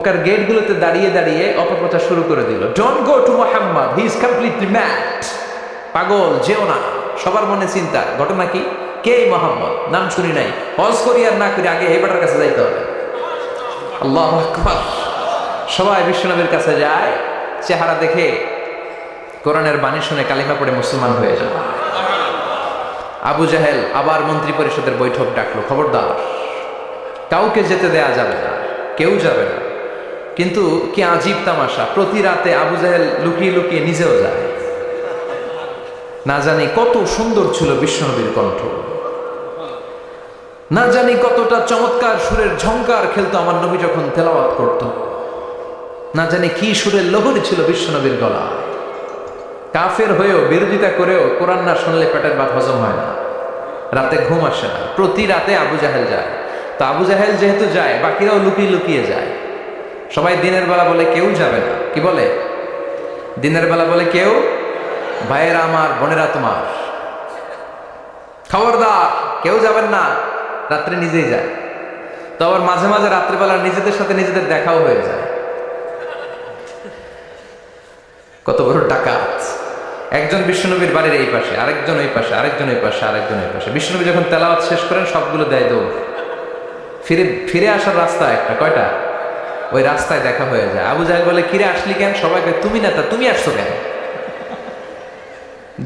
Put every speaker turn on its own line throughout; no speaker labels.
মক্কার গেটগুলোতে দাঁড়িয়ে দাঁড়িয়ে অপপ্রচার শুরু করে দিল, don't go to Muhammad, he is completely mad. পাগল, যেও না। সবার মনে চিন্তা, ঘটনা কি? কে এই মুহাম্মদ? নাম শুনি নাই। হজ করি আর না করি, আগে এই বেটার কাছে যাইতে হবে। আল্লাহু আকবার। সবাই বিশ্বনবীর কাছে যায়, চেহারা দেখে কোরআনের বাণী শুনে কালিমা পড়ে মুসলমান হয়ে যায়। আবু জাহেল আবার মন্ত্রী পরিষদের বৈঠক ডাকলো, খবরদার কাউকে যেতে দেয়া যাবে না, কেউ যাবে না। কিন্তু কি আজীব তামাশা, প্রতি রাতে আবু জাহেল লুকিয়ে লুকিয়ে নিজেও যায়। না জানি কত সুন্দর ছিল বিশ্বনবীর কণ্ঠ, না জানি কতটা চমৎকার সুরের ঝংকার খেলতো আমার নবী যখন তেলাওয়াত করত, না জানি কি সুরের লহরী ছিল বিশ্বনবীর গলা। কাফের হয়েও, বিরোধিতা করেও কোরআন না শুনলে পেটের ভাত হজম হয় না, রাতে ঘুম আসে না। প্রতি রাতে আবু জাহেল যায়। তো আবু জাহেল যেহেতু যায়, বাকিরাও লুকিয়ে লুকিয়ে যায়। সবাই দিনের বেলা বলে কেউ যাবে না। কি বলে? দিনের বেলা বলে কেউ, ভাইয়েরা আমার, বোনেরা তোমার, খবরদার কেউ যাবেন না। রাত্রে নিজেই যায়। তো আবার মাঝে মাঝে রাত্রেবেলা নিজেদের সাথে নিজেদের দেখাও হয়ে যায়। কত বড় ডাকাত! একজন বিশ্বনবীর বাড়ির এই পাশে, আরেকজন ওই পাশে, আরেকজন ওই পাশে, আরেকজন ওই পাশে। বিশ্বনবী যখন তেলাওয়াত শেষ করেন, সবগুলো দেয় দৌড়। ফিরে আসার রাস্তা একটা, কয়টা? ওই রাস্তায় দেখা হয়ে যায়। আবু জাহেল বলে, কিরে আসলি কেন? সবাইকে তুমি নেতা, তুমি আসছো কেন?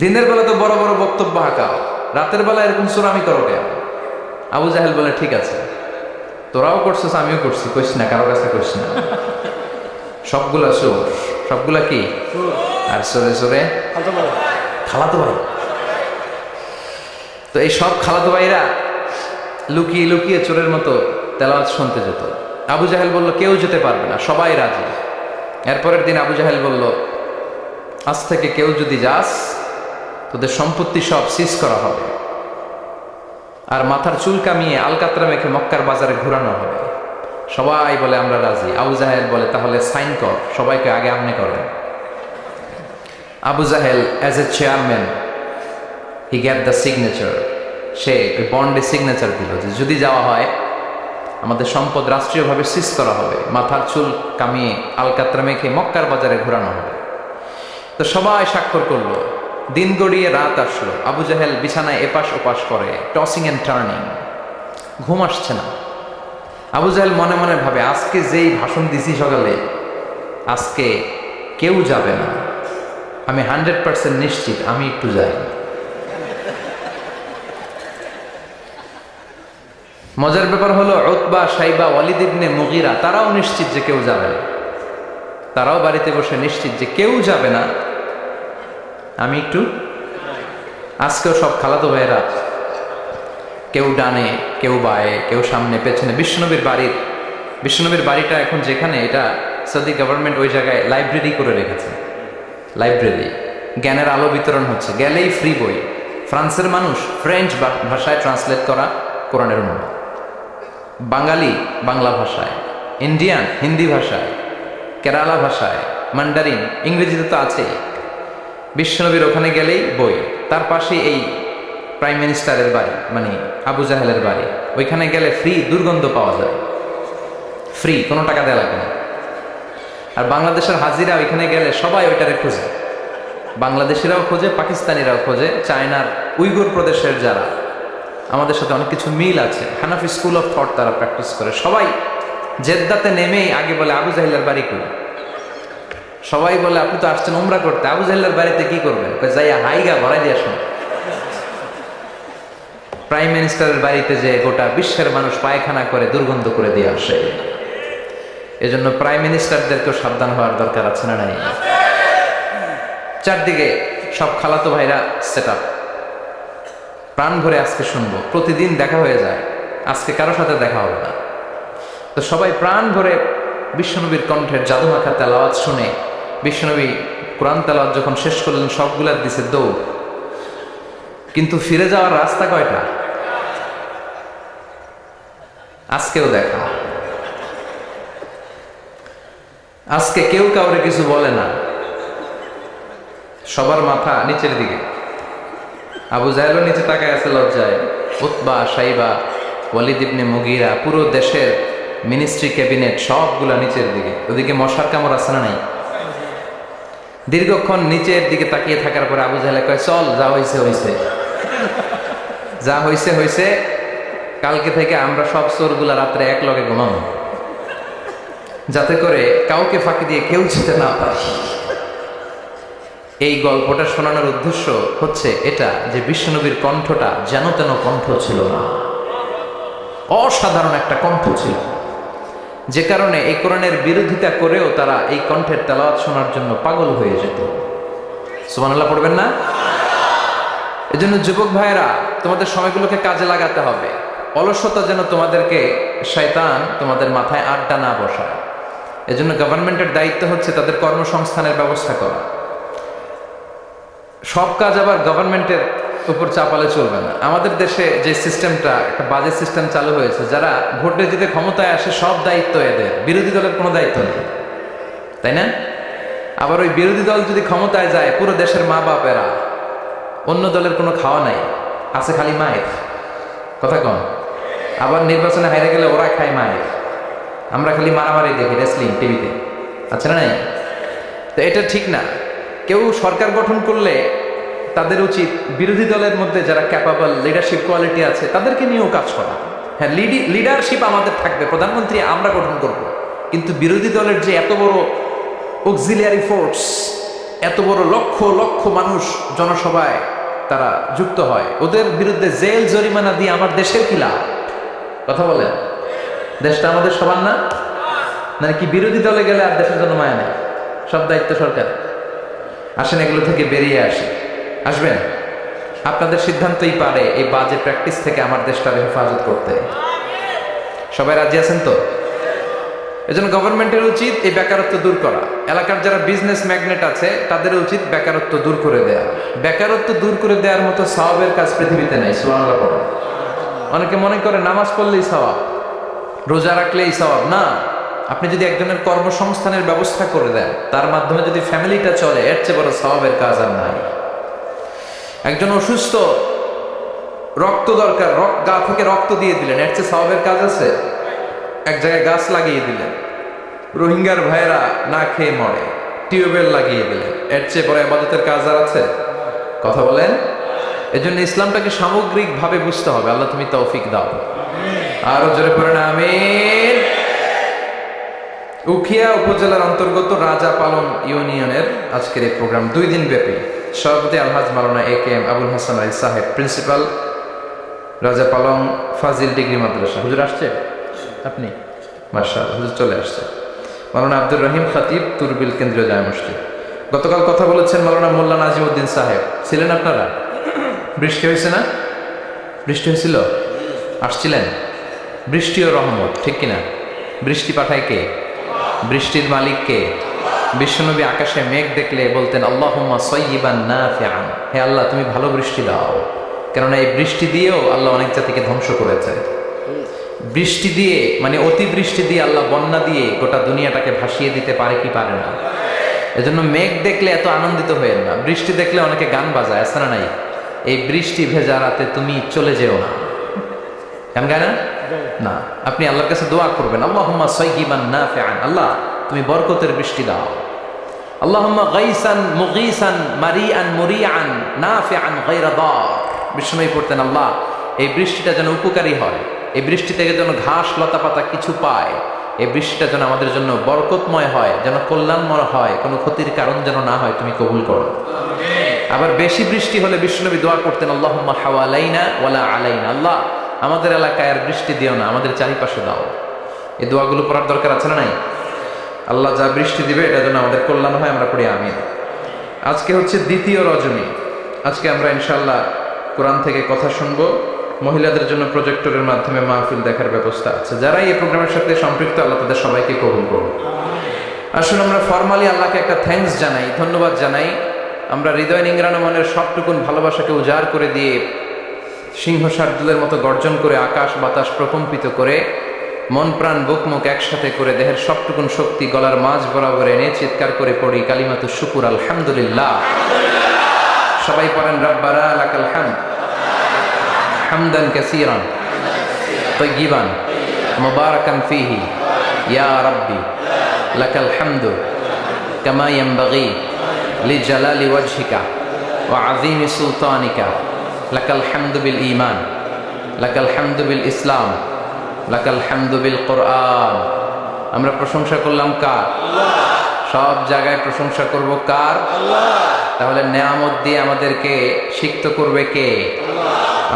দিনের বেলা তো বড় বড় বক্তব্য হাঁকাও, রাতের বেলা এরকম চোরামি করো কেন? আবু জাহেল বলে, ঠিক আছে, তোরাও করছিস, আমিও করছি, কইস না, কারো কাছে কইস না। সবগুলা চোর, সবগুলা কি? আর চোরে চোরে খালাতো ভাই। তো এই সব খালাতো ভাইরা লুকিয়ে লুকিয়ে চোরের মতো তেলাওয়াত শুনতে যেত। আবু জাহেল বলল, কেউ যেতে পারবে না, সবাই রাজি। এরপরের দিন আবু জাহেল বলল, আজ থেকে কেউ যদি যাস, তোদের সম্পত্তি সব সিজ করা হবে, আর মাথার চুল কামিয়ে আলকাতরা মেখে মক্কার বাজারে ঘোরানো হবে। সবাই বলে আমরা রাজি। আবু জাহেল বলে, তাহলে সাইন কর। সবাইকে আগে আপনি করেন। Abu Jahel as a chairman, he get the signature. সে ওই বন্ডে সিগনেচার দিল যে যদি যাওয়া হয়, আমাদের সম্পদ রাষ্ট্রীয়ভাবে সিজ করা হবে, মাথার চুল কামিয়ে আলকাতরা মেখে মক্কার বাজারে ঘোরানো হবে। তো সবাই স্বাক্ষর করলো। দিন গড়িয়ে রাত আসলো। আবু জাহেল বিছানায় এপাশ ওপাশ করে, টসিং এন্ড টার্নিং, ঘুম আসছে না। আবু জাহেল মনে মনে ভাবে, আজকে যেই ভাষণ দিছি সকালে, আজকে কেউ যাবে না, আমি 100% নিশ্চিত, আমি একটু যাই। মজার ব্যাপার হলো, উতবা, শাইবা, ওয়ালিদ ইবনে মুগীরা তারাও নিশ্চিত যে কেউ যাবে না। তারাও বাড়িতে বসে নিশ্চিত যে কেউ যাবে না, আমি একটু। আজকেও সব খালাতো ভাইয়েরা, কেউ ডানে, কেউ বায়ে, কেউ সামনে পেছনে। বিশ্বনবীর বাড়িটা এখন যেখানে, এটা সৌদি গভর্নমেন্ট ওই জায়গায় লাইব্রেরি করে রেখেছে। লাইব্রেরি, জ্ঞানের আলো বিতরণ হচ্ছে। গেলেই ফ্রি বই, ফ্রান্সের মানুষ ফ্রেঞ্চ ভাষায় ট্রান্সলেট করা কোরআনের অনুবাদ, বাঙালি বাংলা ভাষায়, ইন্ডিয়ান হিন্দি ভাষায়, কেরালা ভাষায়, মান্ডারিন, ইংরেজিতে তো আছেই। বিশ্বনবীর ওখানে গেলেই বই। তার পাশে এই প্রাইম মিনিস্টারের বাড়ি, মানে আবু জাহেলের বাড়ি। ওইখানে গেলে ফ্রি দুর্গন্ধ পাওয়া যায়, ফ্রি, কোনো টাকা দেওয়া লাগে না। আর বাংলাদেশের হাজিরা ওইখানে গেলে সবাই ওইটারে খোঁজে। বাংলাদেশিরাও খোঁজে, পাকিস্তানিরাও খোঁজে, চায়নার উইগুর প্রদেশের যারা, আমাদের সাথে অনেক কিছু মিল আছে। হানাফি স্কুল অফ থট তারা প্র্যাকটিস করে। সবাই জেদ্দাতে নেমেই আগে বলে, আবু জাহেলের বাড়ি কই? সবাই বলে, আপনি তো আসছেন উমরা করতে, আবু জাহেলের বাড়িতে কি করবেন? যাইয়া হাইগা ভরাই দিয়ে আসুন। প্রাইম মিনিস্টারের বাড়িতে যে গোটা বিশ্বের মানুষ পায়খানা করে, দুর্গন্ধ করে দিয়ে আসে। এজন্য প্রাইম মিনিস্টারদেরকেও সাবধান হওয়ার দরকার আছে না নাই? চারদিকে সব খালাতো ভাইরা সেট আপ, প্রাণ ভরে আজকে শুনবো। প্রতিদিন দেখা হয়ে যায়, আজকে কারো সাথে দেখা হবে না। তো সবাই প্রাণ ভরে বিশ্বনবীর কণ্ঠের জাদুমাখা তেলাওয়াত শুনে, বিশ্বনবী কোরআন তেলাওয়াত যখন শেষ করলেন, সবগুলার দিছে দৌড়। কিন্তু ফিরে যাওয়ার রাস্তা কয়টা? আজকেও দেখা। আজকে কেউ কাউরে কিছু বলে না, সবার মাথা নিচের দিকে। আবু জাহেলও নিচে তাকায় আছে লজ্জায়। উতবা, শাইবা, ওয়ালিদ ইবনে মুগীরা, পুরো দেশের মিনিস্ট্রি ক্যাবিনেট সবগুলা নিচের দিকে, ওদিকে মশার কামড় আছে না নাই? দীর্ঘক্ষণ নিচের দিকে তাকিয়ে থাকার পরে আবু জাহেল কয়, চল যা হয়েছে হয়েছে, যা হয়েছে হয়েছে, কালকে থেকে আমরা সব চোরগুলা রাত্রে এক লগে ঘুমাবো, যাতে করে কাউকে ফাঁকি দিয়ে কেউ যেতে না পারে। এই গল্পটা শোনানোর উদ্দেশ্য হচ্ছে এটা যে বিশ্বনবীর কণ্ঠটা যেন তেন কণ্ঠ ছিল না, অসাধারণ একটা কণ্ঠ ছিল, যে কারণে এই কোরআনের বিরোধিতা করেও তারা এই কণ্ঠের তেলাওয়াত শোনার জন্য পাগল হয়ে যেত। সুবহানাল্লাহ পড়বেন না? এজন্য যুবক ভাইয়েরা, তোমাদের সময়গুলোকে কাজে লাগাতে হবে। অলসতা যেন তোমাদেরকে শয়তান তোমাদের মাথায় আড্ডা না বসায়। এজন্য গভর্নমেন্টের দায়িত্ব হচ্ছে তাদের কর্মসংস্থানের ব্যবস্থা করা। সব কাজ আবার গভর্নমেন্টের উপর চাপালে চলবে না। আমাদের দেশে যে সিস্টেমটা, একটা বাজে সিস্টেম চালু হয়েছে, যারা ভোটে জিতে ক্ষমতায় আসে সব দায়িত্ব এদের, বিরোধী দলের কোনো দায়িত্ব নেই, তাই না? আবার ওই বিরোধী দল যদি ক্ষমতায় যায়, পুরো দেশের মা বাপেরা, অন্য দলের কোনো খাওয়া নাই, আছে খালি মায়ের কথা কন। আবার নির্বাচনে হাইরে গেলে ওরা খায় মায়ের, আমরা খালি মারামারি দেখি রেসলিং টিভিতে, আচ্ছা না নাই? তো এটা ঠিক না। কেউ সরকার গঠন করলে তাদের উচিত বিরোধী দলের মধ্যে যারা ক্যাপাবল লিডারশিপ কোয়ালিটি আছে তাদেরকে নিয়েও কাজ করা। হ্যাঁ, লিডারশিপ আমাদের থাকবে, প্রধানমন্ত্রী আমরা গঠন করব, কিন্তু বিরোধী দলের যে এত বড় অক্সিলিয়ারি ফোর্স, এত বড় লক্ষ লক্ষ মানুষ জনসভায় তারা যুক্ত হয়, ওদের বিরুদ্ধে জেল জরিমানা দিয়ে আমার দেশের কি লাভ? কথা বলেন, দেশটা আমাদের সবার না? মানে কি বিরোধী দলে গেলে আর দেশের জন্য মায়া নেই, সব দায়িত্ব সরকার। আসেন এগুলো থেকে বেরিয়ে আসে, আসবেন। আপনাদের সিদ্ধান্তই পারে এই বাজে প্র্যাকটিস থেকে আমার দেশটাকে হেফাজত করতে। সবাই রাজি আছেন তো? এজন্য গভর্নমেন্টের উচিত এই বেকারত্ব দূর করা। এলাকার যারা বিজনেস ম্যাগনেট আছে তাদের উচিত বেকারত্ব দূর করে দেয়া। বেকারত্ব দূর করে দেওয়ার মতো সওয়াবের কাজ পৃথিবীতে নেই। সুবহানাল্লাহ পড়েন। অনেকে মনে করে নামাজ পড়লেই সওয়াব, রোজা রাখলেই সওয়াব। না, আপনি যদি একজনের কর্মসংস্থানের ব্যবস্থা করে দেন, তার মাধ্যমে যদি ফ্যামিলিটা চলে, এর চেয়ে বড় সওয়াবের কাজ আর নাই। একজন অসুস্থ, রক্ত দরকার, গা থেকে রক্ত দিয়ে দিলেন, এর চেয়ে সওয়াবের কাজ আছে? এক জায়গায় গাছ লাগিয়ে দিলেন, রোহিঙ্গার ভাইয়েরা না খেয়ে মরে, টিউবওয়েল লাগিয়ে দিলেন, এর চেয়ে বড় ইবাদতের কাজ আর আছে? কথা বলেন। এজন্য ইসলামটাকে সামগ্রিকভাবে বুঝতে হবে। আল্লাহ তুমি তৌফিক দাও। আরো জোরে পড়েন আমিন। উখিয়া উপজেলার অন্তর্গত রাজা পালং ইউনিয়নের আজকের এই প্রোগ্রাম 2 দিন ব্যাপী। সভাপতি আলহাজ মাওলানা AKM আবুল হাসান আলী সাহেব, প্রিন্সিপাল, রাজা পালং ফাজিল ডিগ্রি মাদ্রাসা। হুজুর আসছে? আপনি? মাশাআল্লাহ, হুজুর চলে আসছে। মাওলানা আব্দুর রহিম খতিব, তুরবিল কেন্দ্রীয় জামে মসজিদ। গতকাল কথা বলেছেন মাওলানা মোল্লা নাজিমউদ্দিন সাহেব। ছিলেন আপনারা? বৃষ্টি হয়েছে না? বৃষ্টি হয়েছিল? আসছিলেন? বৃষ্টি ও রহমত, ঠিক কিনা? বৃষ্টি পাঠায় কে? বৃষ্টির মালিক কে? বিশ্বনবী আকাশে মেঘ দেখলে বলতেন আল্লাহুম্মা সাইয়্যিবান নাফিআন, হে আল্লাহ তুমি ভালো বৃষ্টি দাও। কেননা এই বৃষ্টি দিয়েও আল্লাহ অনেক জাতিকে ধ্বংস করেছে। বৃষ্টি দিয়ে, মানে অতিবৃষ্টি দিয়ে, আল্লাহ বন্যা দিয়ে গোটা দুনিয়াটাকে ভাসিয়ে দিতে পারে কি পারে না? এজন্য মেঘ দেখলে এত আনন্দিত হয়েন না। বৃষ্টি দেখলে অনেকে গান বাজায়, আছে না নাই? এই বৃষ্টি ভেজা রাতে তুমি চলে যেও না, গান গায় না? না, আপনি আল্লাহর কাছে দোয়া করবেন আল্লাহুম্মা সাইয়্যিবান নাফিআন, আল্লাহ তুমি বরকতের বৃষ্টি দাও। আল্লাহুম্মা গাইসান মুগীসান মারিআন মুরিআন নাফিআন গায়রা দার। বিষ্ণুই পড়তেন আল্লাহ এই বৃষ্টিটা যেন উপকারী হয়, এই বৃষ্টি থেকে যেন ঘাস লতা পাতা কিছু পায়, এই বৃষ্টিটা যেন আমাদের জন্য বরকতময় হয়, যেন কল্যাণময় হয়, কোনো ক্ষতির কারণ যেন না হয়, তুমি কবুল করো। আবার বেশি বৃষ্টি হলে বিষ্ণুনবী দোয়া করতেন আল্লাহুম্মা হাওয়ালাইনা ওয়ালা আলাইনা, আল্লাহ আমাদের এলাকায় আর বৃষ্টি দিও না, আমাদের চারিপাশে দাও। এই দোয়াগুলো পড়ার দরকার আছে না নাই? আল্লাহ যা বৃষ্টি দিবে এটা যেন আমাদের কল্যাণ হয়, আমরা পড়ি আমিন। আজকে হচ্ছে দ্বিতীয় রজনী। আজকে আমরা ইনশাআল্লাহ কোরআন থেকে কথা শুনবো। মহিলাদের জন্য প্রজেক্টরের মাধ্যমে মাহফিল দেখার ব্যবস্থা আছে। যারা এই প্রোগ্রামের সাথে সম্পৃক্ত, আল্লাহ তাদের সবাইকে কবুল করুন। আসুন আমরা ফরমালি আল্লাহকে একটা থ্যাঙ্কস জানাই, ধন্যবাদ জানাই। আমরা হৃদয় নিংড়ানো মনের সবটুকুন ভালোবাসাকে উজাড় করে দিয়ে, সিংহ শার্দুলের মতো গর্জন করে, আকাশ বাতাস প্রকম্পিত করে, মন প্রাণ বুক মুখ একসাথে করে, দেহের সবটুকুন শক্তি গলার মাঝ বরাবর এনে চিৎকার করে পড়ি কালিমাতু শুকুর আলহামদুলিল্লাহ। সবাই পড়েন রাব্বানা লাকাল হামদ হামদান কাসীরান তাইয়িবান মুবারাকান ফীহি ইয়া রাব্বি লাকাল হামদু কামা ইয়ানবাগি লিজালালি ওয়াজহিকা ওয়া আযীমি সুলতানিকা লাকাল হামদু বিল ঈমান লাকাল হামদু বিল ইসলাম লাকাল হামদু বিল কোরআন। আমরা প্রশংসা করলাম কার? সব জায়গায় প্রশংসা করব কার? তাহলে নেয়ামত দিয়ে আমাদেরকে সিক্ত করবে কে?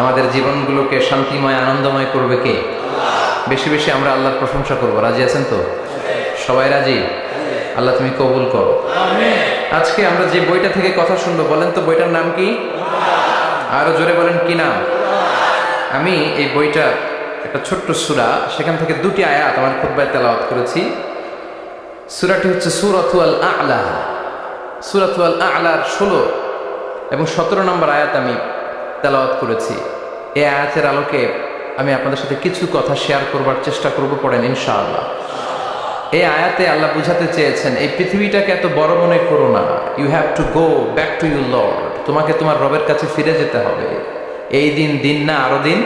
আমাদের জীবনগুলোকে শান্তিময় আনন্দময় করবে কে? বেশি বেশি আমরা আল্লাহর প্রশংসা করব। রাজি আছেন তো? সবাই রাজি? আল্লাহ তুমি কবুল করো। আজকে আমরা যে বইটা থেকে কথা শুনবো, বলেন তো বইটার নাম কি? আরো জোরে বলেন, কি নাম? আমি এই বইটা একটা ছোট্ট সূরা, সেখান থেকে দুটি আয়াত আমার খুতবায় তেলাওয়াত করেছি। সূরাটি হচ্ছে সূরাতুল আ'লা। সূরাতুল আ'লার 16 এবং 17 নম্বর আয়াত আমি তেলাওয়াত করেছি। এই আয়াতের আলোকে আমি আপনাদের সাথে কিছু কথা শেয়ার করবার চেষ্টা করব, পড়েন ইনশাআল্লাহ। এই আয়াতে আল্লাহ বুঝাতে চেয়েছেন, এই পৃথিবীটাকে এত বড় মনে করো না। You have to go back to your lord. তোমাকে তোমার রবের কাছে ফিরে যেতে হবে। এই দিন না, আরো দিন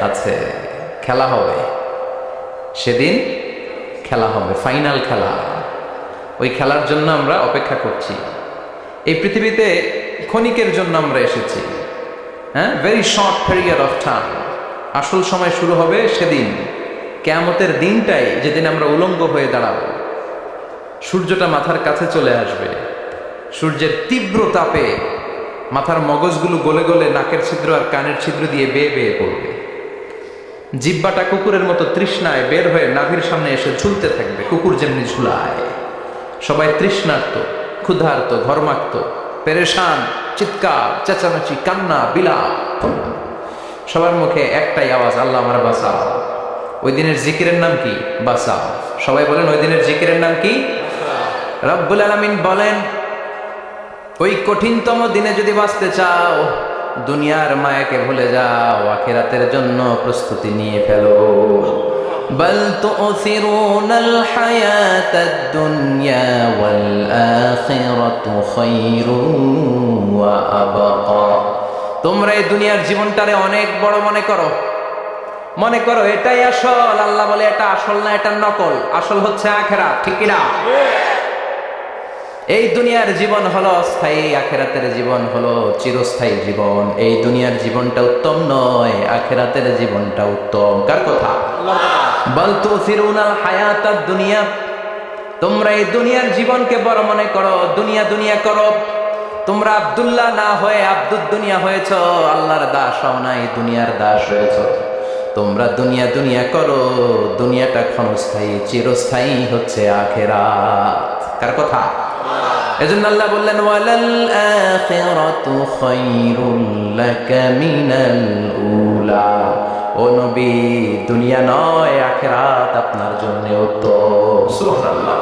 আছে, খেলা হবে, সেদিন খেলা হবে, ফাইনাল খেলা। ওই খেলার জন্য আমরা অপেক্ষা করছি। এই পৃথিবীতে ক্ষণিকের জন্য আমরা এসেছি, হ্যাঁ, very short period of time. আসল সময় শুরু হবে সেদিন, কিয়ামতের দিনটাই, যেদিন আমরা উলঙ্গ হয়ে দাঁড়াবো। সূর্যটা মাথার কাছে চলে আসবে, সূর্যের তীব্র তাপে মাথার মগজগুলো গলে গলে নাকের ছিদ্র আর কানের ছিদ্র দিয়ে বেয়ে বেয়ে পড়বে। জিহ্বাটা কুকুরের মতো তৃষ্ণায় বের হয়ে নাভির সামনে এসে ঝুলতে থাকবে, কুকুর যেমনি ঝুলায়। সবাই তৃষ্ণার্ত, ক্ষুধার্ত, ঘর্মাক্ত, পেরেশান, চিৎকার, চেঁচামেচি, কান্না, বিলাপ। সবার মুখে একটাই আওয়াজ, আল্লাহ আমার বাঁচাও। ওই দিনের জিকিরের নাম কি? বাঁচাও। সবাই বলেন, ওই দিনের জিকিরের নাম কি? রব্বুল আলামিন বলেন, ওই কঠিনতম দিনে যদি বাঁচতে চাও, দুনিয়ার মায়াকে ভুলে যাও, আখিরাতের জন্য প্রস্তুতি নিয়ে ফেলো। বাল তুসিরুনাল হায়াতাদ দুনিয়া ওয়াল আখিরাতু খায়রুন ওয়া আবকা। তোমরা এই দুনিয়ার জীবনটারে অনেক বড় মনে করো এটাই আসল। আল্লাহ বলে এটা আসল না, এটা নকল। আসল হচ্ছে আখিরাত, ঠিক কি না? এই দুনিয়ার জীবন হলো অস্থায়ী, আখিরাতের জীবন হলো চিরস্থায়ী জীবন। এই দুনিয়ার জীবনটা উত্তম নয়, আখিরাতের জীবনটা উত্তম। কার কথা? বাল তুসিরুনাল হায়াতাদ দুনিয়া। তোমরা এই দুনিয়ার জীবনকে বড় মনে করো, দুনিয়া করো। তোমরা আব্দুল্লাহ না হয়ে আব্দুদ দুনিয়া হয়েছ, আল্লাহর দাস হও নাই, দুনিয়ার দাস হয়েছ। তোমরা দুনিয়া করো, দুনিয়াটা ক্ষণস্থায়ী, চিরস্থায়ী হচ্ছে আখিরাত। কার কথা? এজন্য আল্লাহ বললেন, ওয়ালাল আখিরাতু খায়রুল লাকা মিনাল উলা। ও নবী, দুনিয়া নয়, আখিরাত আপনার জন্য উত্তম। সুবহানাল্লাহ।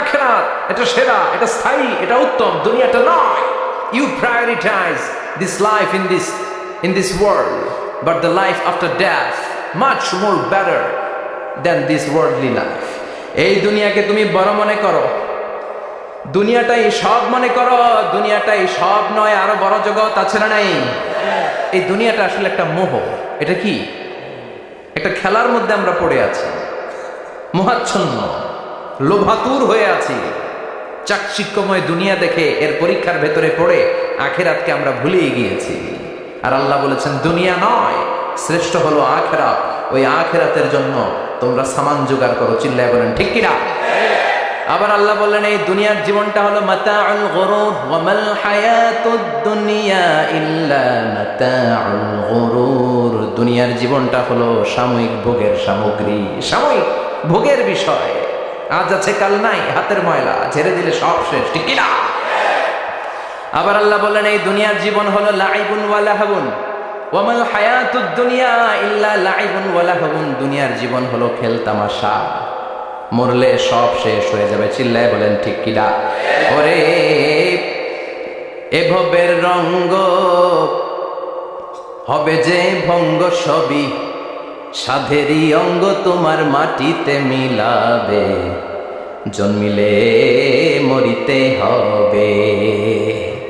আখিরাত এটা সেরা, এটা স্থায়ী, এটা উত্তম, দুনিয়াটা নয়। You prioritise this life in this world, but the life after death much more better than this worldly life. এই দুনিয়াকে তুমি বড় মনে করো, দুনিয়াটাই সব মনে করো। দুনিয়াটাই সব নয়, আরো বড় জগৎ আছে না নাই? এই দুনিয়াটা আসলে একটা মোহ। এটা কি? একটা খেলার মধ্যে আমরা পড়ে আছি, মোহাচ্ছন্ন, লোভাতুর হয়ে আছি। চাকচিক্যময় দুনিয়া দেখে এর পরীক্ষার ভেতরে পড়ে আখিরাতকে আমরা ভুলেই গিয়েছি। আর আল্লাহ বলেছেন, দুনিয়া নয়, শ্রেষ্ঠ হলো আখিরাত। ওই আখিরাতের জন্য তোমরা সামান জোগাড় করো। চিল্লায় বলেন, ঠিক কিনা? আবার আল্লাহ বললেন, এই দুনিয়ার জীবনটা হলো মাতাউল গুরুর, ওয়া মাল হায়াতুদ দুনিয়া ইল্লা মাতাউল গুরুর। দুনিয়ার জীবনটা হলো সাময়িক ভোগের সামগ্রী, সাময়িক ভোগের বিষয়। আজ আছে কাল নাই, হাতের ময়লা ঝেড়ে দিলে সব শেষ, ঠিক কি না? আবার আল্লাহ বললেন, এই দুনিয়ার জীবন হলো লাইবুন ওয়া লাহবুন, ওয়া মাল হায়াতুদ দুনিয়া ইল্লা লাইবুন ওয়া লাহবুন। দুনিয়ার জীবন হলো খেল তামাশা, মরলে সব শেষ হয়ে যাবে। চিল্লায় বলেন, ঠিক কিনা? ওরে এভবের রঙ্গ হবে যে ভঙ্গ, সবই সাধেরই অঙ্গ তোমার মাটিতে মিলাবে, জন্মিলে মরিতে হবে।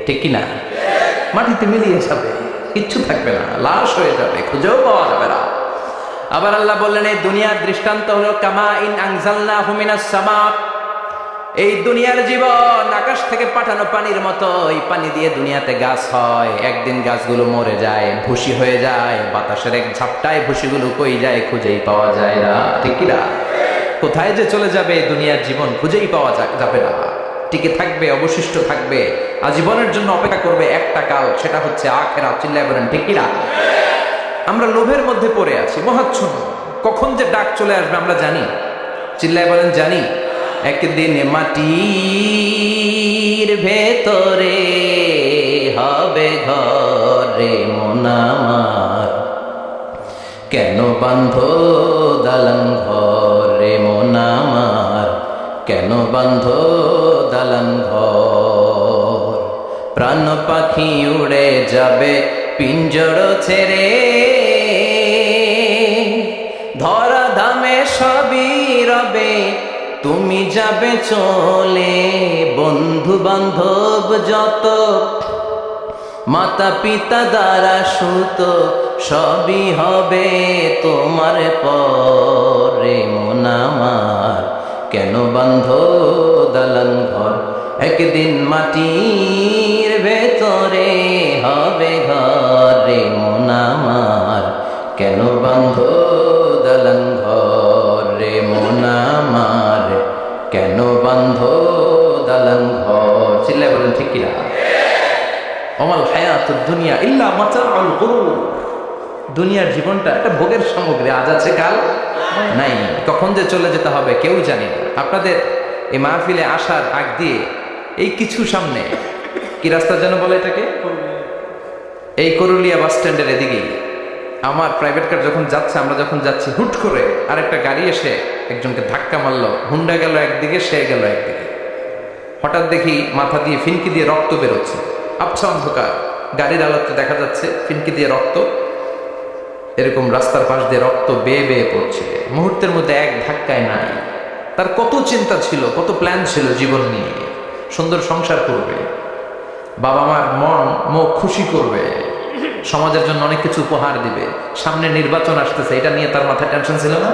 ঠিক কিনা? মাটিতে মিলিয়ে যাবে, কিচ্ছু থাকবে না, লাশ হয়ে যাবে, খুঁজেও পাওয়া যাবে না। আবার আল্লাহ বললেন এই দুনিয়ার দৃষ্টান্ত হলো কামা ইন আনজালনাহু মিনাস সামা, এই দুনিয়ার জীবন আকাশ থেকে পাঠানো পানির মতো। এই পানি দিয়ে দুনিয়াতে গাছ হয়, একদিন গাছগুলো মরে যায়, ভুসি হয়ে যায়, বাতাসের এক ঝাপটায় ভুসিগুলো কই যায় খুঁজেই পাওয়া যায় না, ঠিক কি না? কোথায় যে চলে যাবে দুনিয়ার জীবন খুঁজেই পাওয়া যাবে না, টিকে থাকবে, অবশিষ্ট থাকবে, আজীবনের জন্য অপেক্ষা করবে একটা কাল, সেটা হচ্ছে আখিরাত। চিল্লায় বলেন ঠিক কি না? আমরা লোভের মধ্যে পড়ে আছি, মহাচ্ছন্ন, কখন যে ডাক চলে আসবে আমরা জানি। চিল্লায় বলেন জানি। একদিন মাটির ভেতরে হবে ঘরে মন আমার, কেন বান্ধ দালান ঘরে মন আমার, কেন বান্ধ দালান ঘর। প্রাণ পাখি উড়ে যাবে পিঞ্জর ছেড়ে, ধরা ধামে সবই রবে তুমি যাবে চলে। বন্ধু বান্ধব যত, মাতা পিতা দ্বারা সুত, সবই হবে তোমার পরে মন আমার, কেন বান্ধ দালান ঘর। একদিন মাটির ভেতরে হবে ঘরে মন আমার, কেন বান্ধ দালান ঘরে মন আমার, কেন বান্ধ দালান ঘর। চিল্লায় বলেন ঠিক কিনা? ওমাল হায়াতুদ দুনিয়া ইল্লা মাতাউল গুরুর। দুনিয়ার জীবনটা একটা ভোগের সামগ্রী, আজ আছে কাল নাই, কখন যে চলে যেতে হবে কেউ জানে না। আপনাদের এই মাহফিলে আসার আগ দিয়ে এই কিছু সামনে কি রাস্তা যেন বলে এটাকে, এই করুলিয়া বাস স্ট্যান্ডের এদিকে আমার প্রাইভেট কার যখন যাচ্ছে, আমরা যখন যাচ্ছি, হুট করে আরেকটা গাড়ি এসে একজনকে ধাক্কা মারলো, হুন্ডা গেল একদিকে, সে গেল একদিকে। হঠাৎ দেখি মাথা দিয়ে ফিনকি দিয়ে রক্ত বেরোচ্ছে, আবছা অন্ধকার, গাড়ির আলোতে দেখা যাচ্ছে ফিনকি দিয়ে রক্ত, এরকম রাস্তার পাশ দিয়ে রক্ত বেয়ে বেয়ে পড়ছে। মুহূর্তের মধ্যে এক ধাক্কায় নাই। তার কত চিন্তা ছিল, কত প্ল্যান ছিল জীবন নিয়ে, সুন্দর সংসার করবে, বাবা মার মুখ খুশি করবে, সমাজের জন্য অনেক কিছু উপহার দিবে, সামনে নির্বাচন আসতেছে, এটা নিয়ে তার মাথায় টেনশন ছিল না?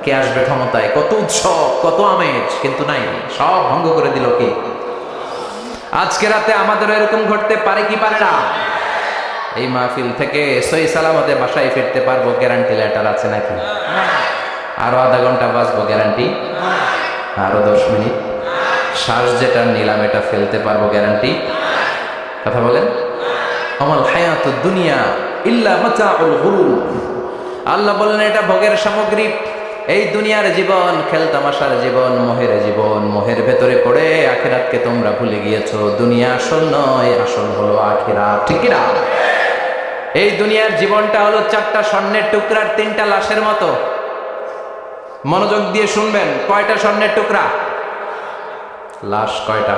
কে আসবে ক্ষমতায়, কত উৎসব, কত আমেজ, কিন্তু নাই, সব ভঙ্গ করে দিল কে? আজকে রাতে আমাদের এরকম ঘটতে পারে কি পারে না? এই মাহফিল থেকে সহি সালামতে বাসায় ফিরতে পারবো গ্যারান্টি লেটার আছে নাকি? আরো আধা ঘন্টা বাঁচবো গ্যারান্টি? আরো 10 মিনিট শ্বাস যেটা নিলাম এটা ফেলতে পারবো গ্যারান্টি? কথা বলেন। আমাল হায়াতুদ দুনিয়া ইল্লা মাতাউল গুরুর। আল্লাহ বললেন এটা ভোগের সামগ্রী। এই দুনিয়ার জীবন খেলতামাশার জীবন, মোহের জীবন, মোহের ভেতরে পড়ে আখিরাতকে তোমরা ভুলে গিয়েছো। দুনিয়া আসল নয়, আসল হলো আখিরাত, ঠিক কি না? এই দুনিয়ার জীবনটা হলো 4টা স্বর্ণের টুকরার 3টা লাশের মতো। মনোযোগ দিয়ে শুনবেন, কয়টা স্বর্ণের টুকরা? লাশ কয়টা?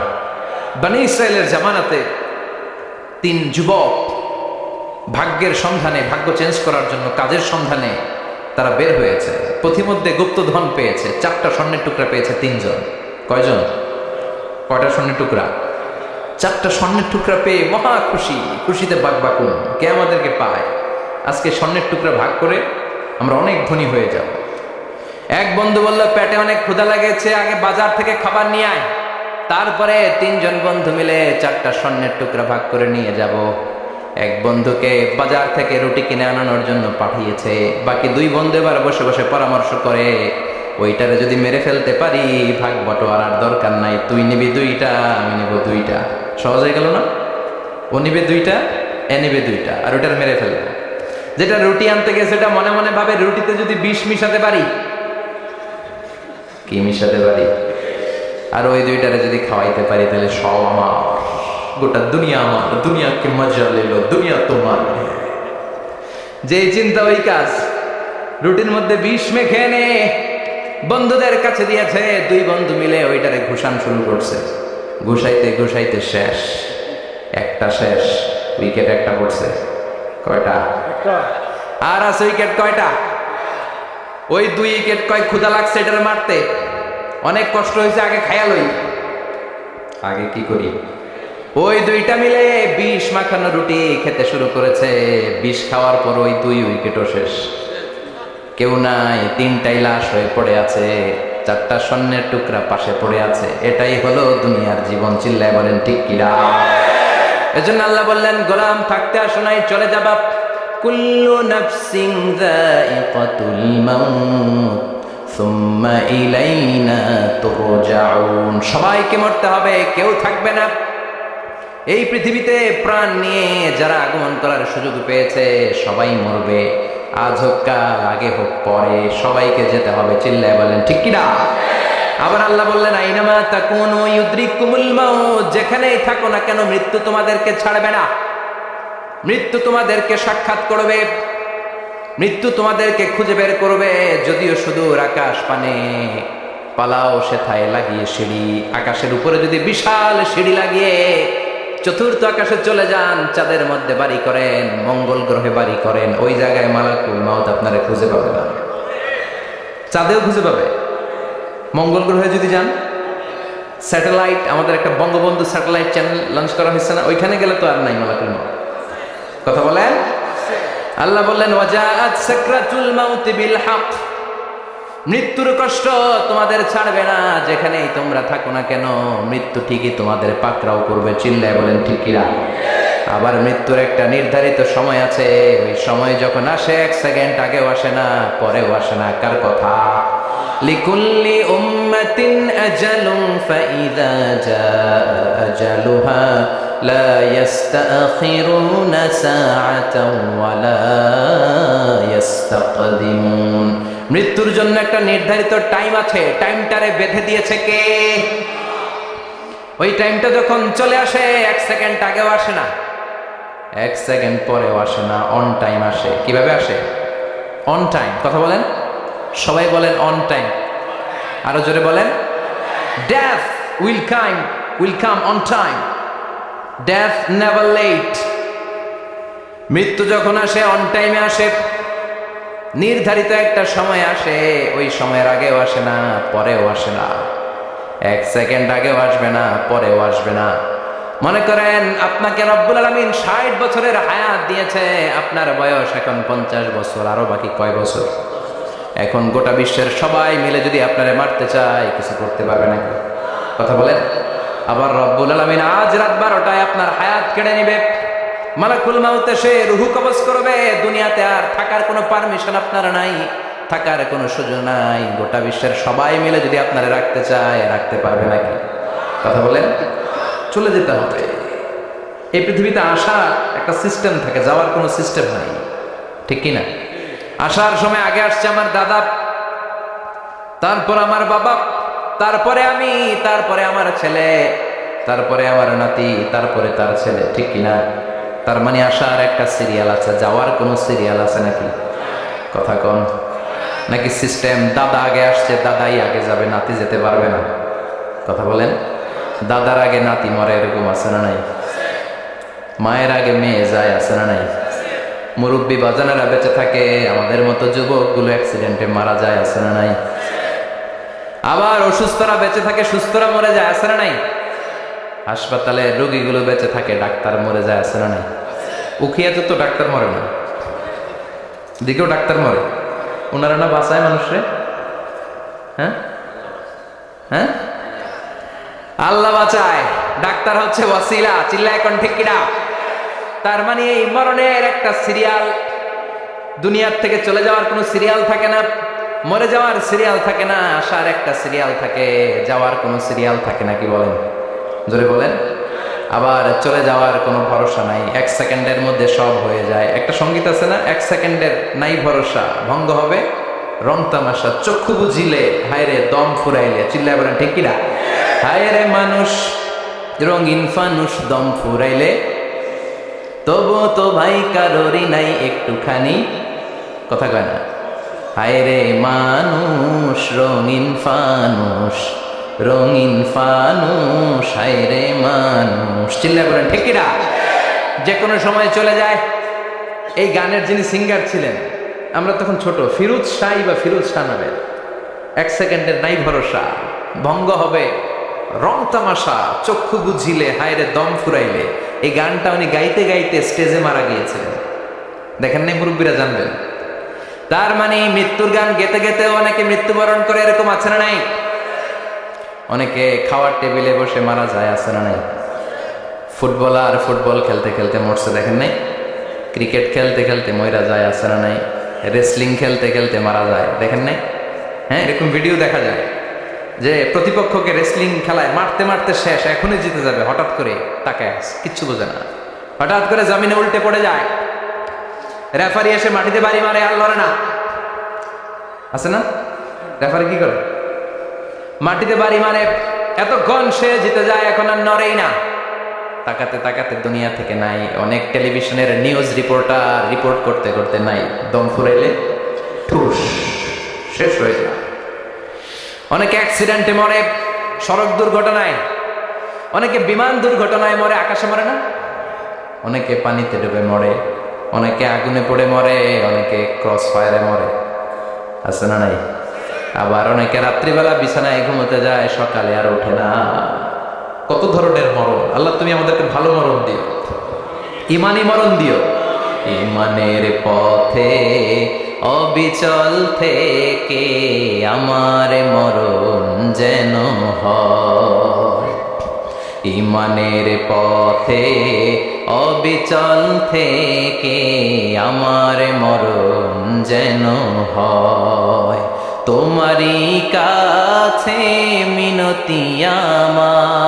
বনি ইসরাইলের জামানাতে 3 যুবক ভাগ্যের সন্ধানে, ভাগ্য চেঞ্জ করার জন্য কাজের সন্ধানে তারা বের হয়েছে। পথিমধ্যে গুপ্তধন পেয়েছে, 4টা স্বর্ণের টুকরা পেয়েছে 3 জন। কয়জন? কয়টা স্বর্ণের টুকরা? 4টা স্বর্ণের টুকরা পেয়ে মহা খুশি, খুশিতে বাকবাকুন। কে আমাদেরকে পায়? আজকে স্বর্ণের টুকরা ভাগ করে আমরা অনেক ধনী হয়ে যাব। এক বন্ধু বলল পেটে অনেক ক্ষুধা লেগেছে, আগে বাজার থেকে খাবার নিয়ে আয়, তারপরে 3 জন বন্ধু মিলে 4টা স্বর্ণের টুকরা ভাগ করে নিয়ে যাব। এক বন্ধুকে বাজার থেকে রুটি কিনে আনানোর জন্য পাঠিয়েছে, বাকি 2 বন্ধু এবার বসে বসে পরামর্শ করে, ওইটারে যদি মেরে ফেলতে পারি ভাগ বটোয়ারার দরকার নাই, তুই নিবি 2টা, আমি নিব 2টা। সহজ হয়ে গেল না? ও নিবে 2টা, এ নিবে 2টা, আর ওইটার মেরে ফেলবো। যেটা রুটি আনতে গেছে সেটা মনে মনে ভাবে রুটিতে যদি বিষ মিশাতে পারি। কি মিশাতে পারি? আর ওই 2টারে যদি খাওয়াইতে পারি তাহলে সব আমার, গোটা দুনিয়া আমার, দুনিয়াকে মজা লেলো, দুনিয়া তোমার। যে চিন্তা ওই কাজ। রুটির মধ্যে বিষ মেখে এনে বন্ধুদের কাছে দিয়েছে। 2 বন্ধু মিলে ওইটারে ঘুষান শুরু করছে। ঘুষাইতে ঘুষাইতে শেষ, একটা শেষ, উইকেট একটা পড়ছে। কয়টা? আর আছে উইকেট কয়টা? ওই 2 উইকেট। কয় ক্ষুধা লাগছে এটারে মারতে, অনেক কষ্ট হয়েছে, আগে খায়া লই। আগে কি করি? ওই 2টা মিলে বিষ মাখানো রুটি খেতে শুরু করেছে। বিষ খাওয়ার পর ওই 2 উইকেটও শেষ। কেউ নাই, 3টাই লাশ হয়ে পড়ে আছে, 4টা স্বর্ণের টুকরা পাশে পড়ে আছে। এটাই হলো দুনিয়ার জীবন। চিল্লায় বলেন ঠিক কিনা? এজন্য আল্লাহ বললেন, গোলাম থাকতে আসো নাই, চলে যাবা। কুল্লু নাফসিন যায়িকাতুল মাউত সুম্মা ইলাইনা তুরজাউন। সবাইকে মরতে হবে, কেউ থাকবে না। এই পৃথিবীতে প্রাণ নিয়ে যারা আগমন করার সুযোগ পেয়েছে সবাই মরবে। আজ হোক কাল, আগে হোক পরে, সবাইকে যেতে হবে। চিল্লায় বলেন ঠিক কিনা? আবার আল্লাহ বললেন, আইনামা তাকুনু ইউদরিকুমুল মাউত। যেখানেই থাকো না কেন মৃত্যু তোমাদেরকে ছাড়বে না। মৃত্যু তোমাদেরকে সাক্ষাৎ করবে, মৃত্যু তোমাদেরকে খুঁজে বের করবে। যদিও সুদূর আকাশ পানে, পালাও সেথায় লাগিয়ে সিঁড়ি। আকাশের উপরে যদি বিশাল সিঁড়ি লাগিয়ে চতুর্থ আকাশে চলে যান, চাঁদের মধ্যে বাড়ি করেন, মঙ্গল গ্রহে বাড়ি করেন, ওই জায়গায় মালাকুল মাউত আপনারা খুঁজে পাবে না। চাঁদেও খুঁজে পাবে। মঙ্গল গ্রহে যদি যান, স্যাটেলাইট, আমাদের একটা বঙ্গবন্ধু স্যাটেলাইট চ্যানেল লঞ্চ করা হয়েছে না, ওইখানে গেলে তো আর নাই মালাকুল মাউত। কথা বলেন। আল্লাহ বললেন, ওয়াজাআত সাকরাতুল মাউত বিল হক। মৃত্যুর কষ্ট তোমাদের ছাড়বে না, যেখানেই তোমরা থাকো না কেন মৃত্যু ঠিকই তোমাদের পাকড়াও করবে। চিল্লায় বলেন ঠিক কিনা? আবার মৃত্যুর একটা নির্ধারিত সময় আছে, ওই সময় যখন আসে 1 সেকেন্ড আগেও আসে না, পরেও আসে না। কার কথা? লিকুল্লি উম্মাতিন আজালুন ফাইযা জাআ আজালুহা লা ইস্তাখিরুনা সাআতাও ওয়া লা ইস্তাকদিমুন। মৃত্যুর জন্য একটা নির্ধারিত টাইম আছে, টাইমটারে বেঁধে দিয়েছে কে? ওই টাইমটা যখন চলে আসে 1 সেকেন্ড আগেও আসে না, 1 সেকেন্ড পরেও আসে না, অন টাইম আসে। কিভাবে আসে? On time. কথা বলেন, সবাই বলেন অন টাইম। আরো জোরে বলেন, death will come on time, death never late. মৃত্যু যখন আসে অন টাইমে আসে, নির্ধারিত একটা সময় আসে, ওই সময়ের আগেও আসে না, পরেও আসে না। 1 সেকেন্ড আগেও আসবে না, পরেও আসবে না। মনে করেন আপনাকে রব্বুল আলামিন 60 বছরের হায়াত দিয়েছে, আপনার বয়স এখন 50 বছর, আরো বাকি কয় বছর? এখন গোটা বিশ্বের সবাই মিলে যদি আপনারে মারতে চায়, কিছু করতে পারবে না। কথা বলেন। আবার রব্বুল আলামিন আজ রাত 12টায় আপনার হায়াত কেড়ে নিবে। মালাকুল মাউত এসে রুহু কবজ করবে। দুনিয়াতে আর থাকার কোনো পারমিশন আপনার নাই, থাকার কোনো সুযোগ নাই। গোটা বিশ্বের সবাই মিলে যদি আপনারা রাখতে চায়, রাখতে পারবে নাকি? কথা বলেন। চলে যেতে হবে। এই পৃথিবীতে আসার একটা সিস্টেম থাকে, যাওয়ার কোনো সিস্টেম নাই। ঠিক কিনা? আসার সময় আগে আসছে আমার দাদা, তারপর আমার বাবা, তারপরে আমি, তারপরে আমার ছেলে, তারপরে আমার নাতি, তারপরে তার ছেলে। ঠিক কিনা? তার মানে আসার একটা সিরিয়াল আছে, যাওয়ার কোনো সিরিয়াল আছে নাকি? কথা কন। নাকি সিস্টেম দাদা আগে আসছে, দাদাই আগে যাবে, নাতি যেতে পারবে না? কথা বলেন। দাদার আগে নাতি মরে, এরকম আছে না নাই? মায়ের আগে মেয়ে যায়, আছে না নাই? মুরব্বী বাজানেরা বেঁচে থাকে, আমাদের মতো যুবকগুলো অ্যাক্সিডেন্টে মারা যায়, আছে না নাই? আবার অসুস্থরা বেঁচে থাকে, সুস্থরা মরে যায়, আছে না নাই? হাসপাতালে রোগীগুলো বেঁচে থাকে, ডাক্তার মরে যায়, আছে না নাই? উখিয়াতে তো ডাক্তার মরে না, দিকেও ডাক্তার মরে। ওনারা না বাঁচায় মানুষরে? হ্যাঁ হ্যাঁ, আল্লাহ বাঁচায়, ডাক্তার হচ্ছে ওয়াসিলা। চিল্লা এখন ঠিক কিনা? তার মানে এই মরণের একটা সিরিয়াল, দুনিয়ার থেকে চলে যাওয়ার কোনো সিরিয়াল থাকে না, মরে যাওয়ার সিরিয়াল থাকে না, আসার একটা সিরিয়াল থাকে, যাওয়ার কোনো সিরিয়াল থাকে না। কি বলেন? জোরে বলেন। আবার চলে যাওয়ার কোনো ভরসা নাই, 1 সেকেন্ডের মধ্যে সব হয়ে যায়। একটা সঙ্গীত আছে না, 1 সেকেন্ডের নাই ভরসা, ভঙ্গ হবে রং তামাশা, চক্ষু বুঝিলে হায়রে দম ফুরাইলে। চিল্লায় বলেন ঠিক কিনা? হায়রে মানুষ রঙিন ফানুষ, দম ফুরাইলে তবু তো ভাই কারোরই নাই একটুখানি। কথা কয় না? হায়রে মানুষ রঙিন ফানুষ, রঙিন ফানুষ, হায়রে মানুষ। চিল্লায় বলেন ঠিক কিনা? যে কোনো সময় চলে যায়। এই গানের যিনি সিঙ্গার ছিলেন, আমরা তখন ছোট, ফিরোজ শাহ বা ফিরোজ শাহ নামে, 1 সেকেন্ডের নাই ভরসা, ভঙ্গ হবে রং তামাশা, চক্ষু বুঝিলে হায়রে দম ফুরাইলে। এই গানটা উনি গাইতে গাইতে স্টেজে মারা গিয়েছিলেন। দেখেন নাই? মুরব্বীরা জানবেন। তার মানে মৃত্যুর গান গেতে গেতে অনেকে মৃত্যুবরণ করে, এরকম আছে না নাই? অনেকে খাওয়ার টেবিলে বসে মারা যায়, আছে না নাই? ফুটবলার ফুটবল খেলতে খেলতে মরছে, দেখেন নাই? ক্রিকেট খেলতে খেলতে মরা যায়, আছে না নাই? রেসলিং খেলতে খেলতে মারা যায়, দেখেন নাই? হ্যাঁ, এরকম ভিডিও দেখা যায় যে প্রতিপক্ষকে রেসলিং খেলায় মারতে মারতে শেষ, এখনই জিতে যাবে, হঠাৎ করে তাকে কিচ্ছু বোঝে না, হঠাৎ করে জমিনে উল্টে পড়ে যায়, রেফারি এসে মাটিতে বাড়ি মারে, আর লড়ে না, আছে না? রেফারি কি করে? মাটিতে বাড়ি মারে, এতক্ষণ সে জিতে যায়, এখন আর নড়েই না, তাকাতে তাকাতে দুনিয়া থেকে নাই। অনেক টেলিভিশনের নিউজ রিপোর্টার রিপোর্ট করতে করতে নাই, দম ফুরাইলে ঠুস শেষ হয়ে যায়। অনেকে অ্যাক্সিডেন্টে মরে, সড়ক দুর্ঘটনায়, অনেকে বিমান দুর্ঘটনায় মরে, আকাশে মরে না? অনেকে পানিতে ডুবে মরে, অনেকে আগুনে পড়ে মরে, অনেকে ক্রস ফায়ারে মরে, আছে না নাই? আবার অনেকে রাত্রিবেলা বিছানায় ঘুমোতে যায়, সকালে আর ওঠে না। কত ধরনের মরণ! আল্লাহ তুমি আমাদেরকে ভালো মরণ দিও, ইমানি মরণ দিও। ইমানের পথে অবিচল থেকে আমার মরণ যেন হয়, ইমানের পথে অবিচল থেকে আমার মরণ যেন হয়। তোমারই কাছে মিনতি আমার,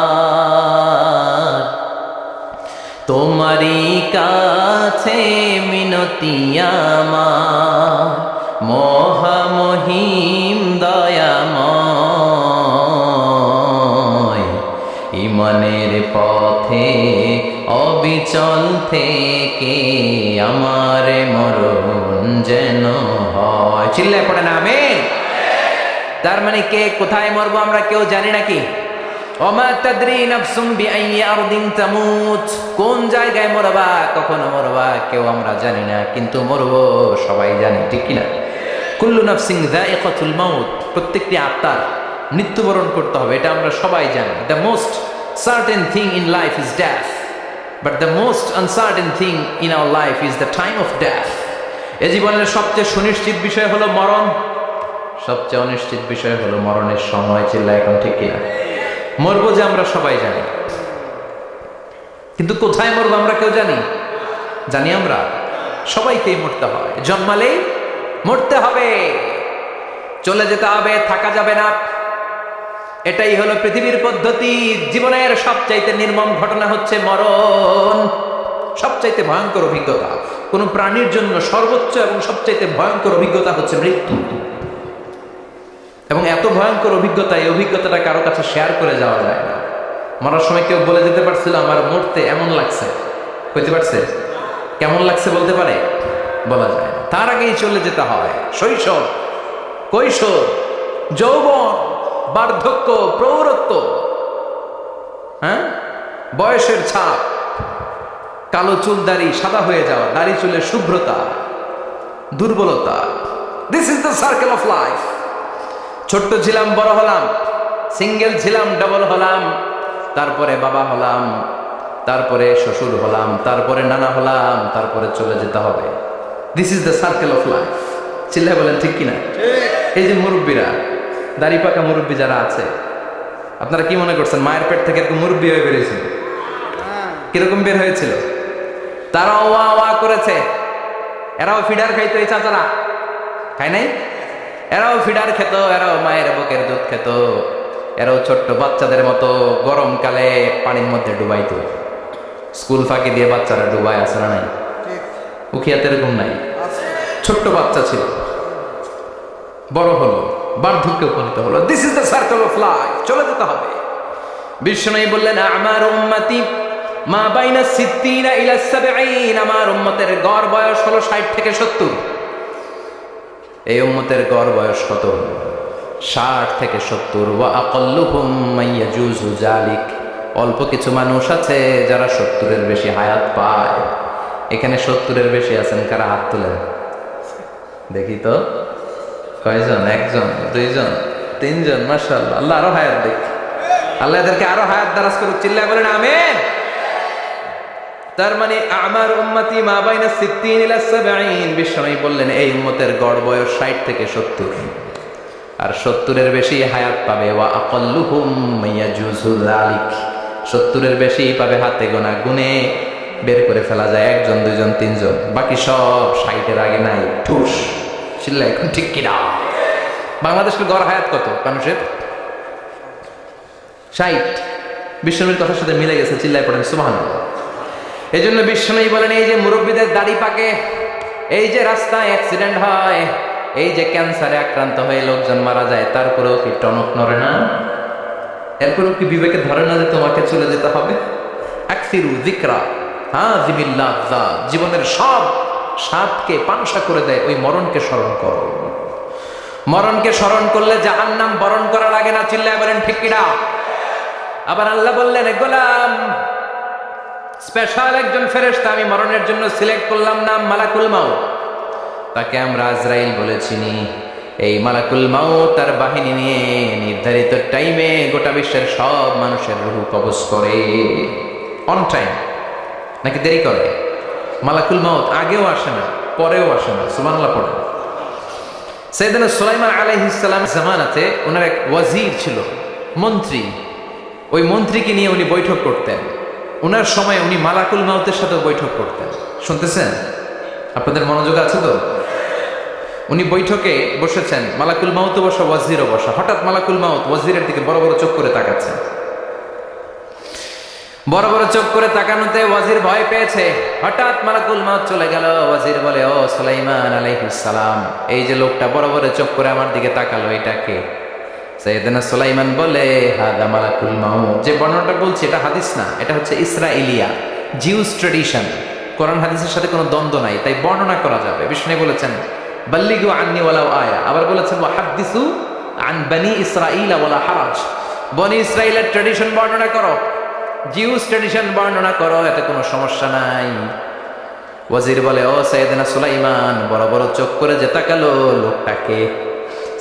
তোমারই কাছে মিনতি আমার, মহামহিম দয়াময়। ইমানের পথে অবিচল থেকে আমার মরণ যেন হয়। চিল্লায় পড়ে না আমিন। তার মানে কে কোথায় মরবো আমরা কেউ জানি নাকি? ওমা তাদরি নাফসুম বিআইয়ি আরদিন তামুত, কোন জায়গায় মরবা, কখন মরবা কেউ আমরা জানি না, কিন্তু মরবো সবাই জানি, ঠিক কি না? কুল্লু নাফসিন যায়িকাতুল মাউত, প্রত্যেকটি আত্মার মৃত্যুবরণ করতে হবে, এটা আমরা সবাই জানি। The most certain thing in life is death, but the most uncertain thing in our life is the time of death. এ জীবনের সবচেয়ে সুনিশ্চিত বিষয় হলো মরণ, সবচেয়ে অনিশ্চিত বিষয় হলো মরণের সময়। চিল্লায় এখন, ঠিক কিনা? মরবো যে আমরা সবাই জানি, কিন্তু কোথায় মরবো আমরা কেউ জানি? জানি আমরা? সবাইকেই মরতে হয়, জন্মালেই মরতে হবে, চলে যেতে হবে, থাকা যাবে না। এটাই হলো পৃথিবীর পদ্ধতি। জীবনের সবচাইতে নির্মম ঘটনা হচ্ছে মরণ, সবচাইতে ভয়ঙ্কর অভিজ্ঞতা। কোন প্রাণীর জন্য সর্বোচ্চ এবং সবচাইতে ভয়ঙ্কর অভিজ্ঞতা হচ্ছে মৃত্যু। এবং এত ভয়ঙ্কর অভিজ্ঞতা, এই অভিজ্ঞতাটা কারো কাছে শেয়ার করে যাওয়া যায় না। মরার সময় কেউ বলে যেতে পারছিল আমার মরতে এমন লাগছে, কইতে পারছে? কেমন লাগছে বলতে পারে? বলা যায় না। তার আগেই চলে যেতে হয় শৈশব, কৈশোর, যৌবন, বার্ধক্য, প্রৌঢ়ত্ব, হ্যাঁ, বয়সের ছাপ, কালো চুল দাড়ি সাদা হয়ে যাওয়া, দাড়ি চুলের শুভ্রতা, দুর্বলতা। This is the circle of life. ছোট্ট ছিলাম, বড় হলাম, সিঙ্গেল ছিলাম, ডাবল হলাম, তারপরে বাবা হলাম, তারপরে শ্বশুর হলাম, তারপরে নানা হলাম, তারপরে চলে যেতে হবে। This is the circle of life. চিল্লায় বলেন ঠিক কিনা? এই যে মুরব্বীরা, দাড়ি পাকা মুরব্বী যারা আছে, আপনারা কি মনে করছেন মায়ের পেট থেকে এরকম মুরব্বী হয়ে বেরিয়েছিল? কিরকম বের হয়েছিল? তারাও ওয়া ওয়া করেছে, এরাও ফিডার খাইতো, এই চাচারা খায় নাই? এরাও ফিডার খেত, এরাও মায়ের বুকের দুধ খেত, এরাও ছোট্ট বাচ্চাদের মতো গরমকালে পানির মধ্যে ডুবাইতো। স্কুল ফাঁকি দিয়ে বাচ্চারা ডুবায়, আছে না নাই? উখিয়াতে এরকম নাই? ছোট্ট বাচ্চা ছিল, বড় হলো, বার্ধক্যে উপনীত হলো। This is the circle of life. চলে যেতে হবে। বিশ্বনবী বললেন আমার উম্মতি মা বাইনা সিদ্দিনা ইলা সাবঈন, আমার উম্মতের গড় বয়স হলো 60 থেকে 70। এই উম্মতের গড় বয়স কত? 60 থেকে 70। ওয়া আকাল্লুহুম মাইয়াজুজু যালিক, অল্প কিছু মানুষ আছে যারা 70-এর বেশি হায়াত পায়। এখানে 70-এর বেশি আছেন কারা? হাত তুলেন দেখি তো। কয়জন? একজন, দুইজন, তিনজন। মাশাআল্লাহ, আল্লাহ আরো হায়াত দেখ, আল্লাহ এদেরকে আরো হায়াত দারাজ করুক। চিল্লায় বলেন আমিন। তার মানে আমার উম্মতি মা বাইনা 60 ইলা 70, বিশ্বনবী বললেন এই উম্মতের গড় বয়স 60 থেকে 70, আর 70-এর বেশি হায়াত পাবে। ওয়া আকাল্লুহুম ইয়াজুজু যালিক, 70-এর বেশি পাবে হাতে গোনা, গুনে বের করে ফেলা যায় 1 জন 2 জন 3 জন, বাকি সব 60-এর আগে নাই। ঠুস চিল্লা এখন ঠিক কিনা? বাংলাদেশের গড় হায়াত কত মানুষের? 60। বিশ্বনবীর কথার সাথে মিলে গেছে, চিল্লায় পড়েন সুবহানাল্লাহ। এই জন্য বিশ্বনবী বলেন এই যে মুরব্বীদের দাড়ি পাকে, এই যে রাস্তায় অ্যাক্সিডেন্ট হয়, এই যে ক্যান্সারে আক্রান্ত হয়ে লোকজন মারা যায়, তারপরেও কি টনক নড়ে না? এরপরেও কি বিবেকে ধরে না যে তোমাকে চলে যেতে হবে? আকসিরু যিকরা হাযিমিল লাযযাত, জীবনের সব স্বাদকে পানসা করে দেয় ওই মরণকে স্মরণ করো। মরণকে স্মরণ করলে জাহান্নাম বরণ করা লাগে না, চিল্লায় বলেন ঠিক কিনা? আবার আল্লাহ বললেন গোলাম, স্পেশাল একজন ফেরেশতা আমি মরণের জন্য সিলেক্ট করলাম, নাম মালাকুল মাউত। তাকে আমরা আজরাইল বলে চিনি। এই মালাকুল মাউত তার বাহিনী নিয়ে নির্ধারিত টাইমে গোটা বিশ্বের সব মানুষের রূহ কবজ করে। অন টাইম নাকি দেরি করে? মালাকুল মাউত আগেও আসে না, পরেও আসে না। সুবহানাল্লাহ পড়ে। সাইয়েদনা সুলাইমান আলাইহিস সালাম জামানাতে ওনার এক ওয়াজির ছিল, মন্ত্রী। ওই মন্ত্রীকে নিয়ে উনি বৈঠক করতেন। ওনার সময় উনি মালাকুল মাউতের সাথে বৈঠক করতেন। শুনতেছেন? আপনাদের মনোযোগ আছে তো? উনি বৈঠকে বসেছেন, মালাকুল মাউতও বসা, ওয়াজিরও বসা। হঠাৎ মালাকুল মাউত ওয়াজিরের দিকে বড় বড় চোখ করে তাকাচ্ছেন। বড় বড় চোখ করে তাকানোতে ওয়াজির ভয় পেয়েছে। হঠাৎ মালাকুল মাউত চলে গেল। ওয়াজির বলে, ও সুলাইমান আলাইহিস সালাম, এই যে লোকটা বড় বড় চোখ করে আমার দিকে তাকালো, এটা কে? সাইয়েদনা সুলাইমান বলে, হাদা মালাকুল মাউত। যে বর্ণনাটা বলছি এটা হাদিস না, এটা হচ্ছে ইসরাইলিয়া, জিউস ট্রেডিশন। কোরআন হাদিসের সাথে কোনো দ্বন্দ্ব নাই, তাই বর্ণনা করা যাবে। বিষ্ণু বলেছেন বাল্লিগু আন্নি ওয়ালাউ আয়া। আবার বলেছেন ওয়াহাদ্দিসু আন বনি ইসরাঈল ওয়ালা হারাজ। বনি ইসরাইলের ট্রেডিশন বর্ণনা করো, জিউস ট্রেডিশন বর্ণনা করো, এতে কোনো সমস্যা নাই। ওয়াজির বলে, ও সাইয়েদনা সুলাইমান, বড় বড় চোখ করে যে তাকালো লোকটাকে?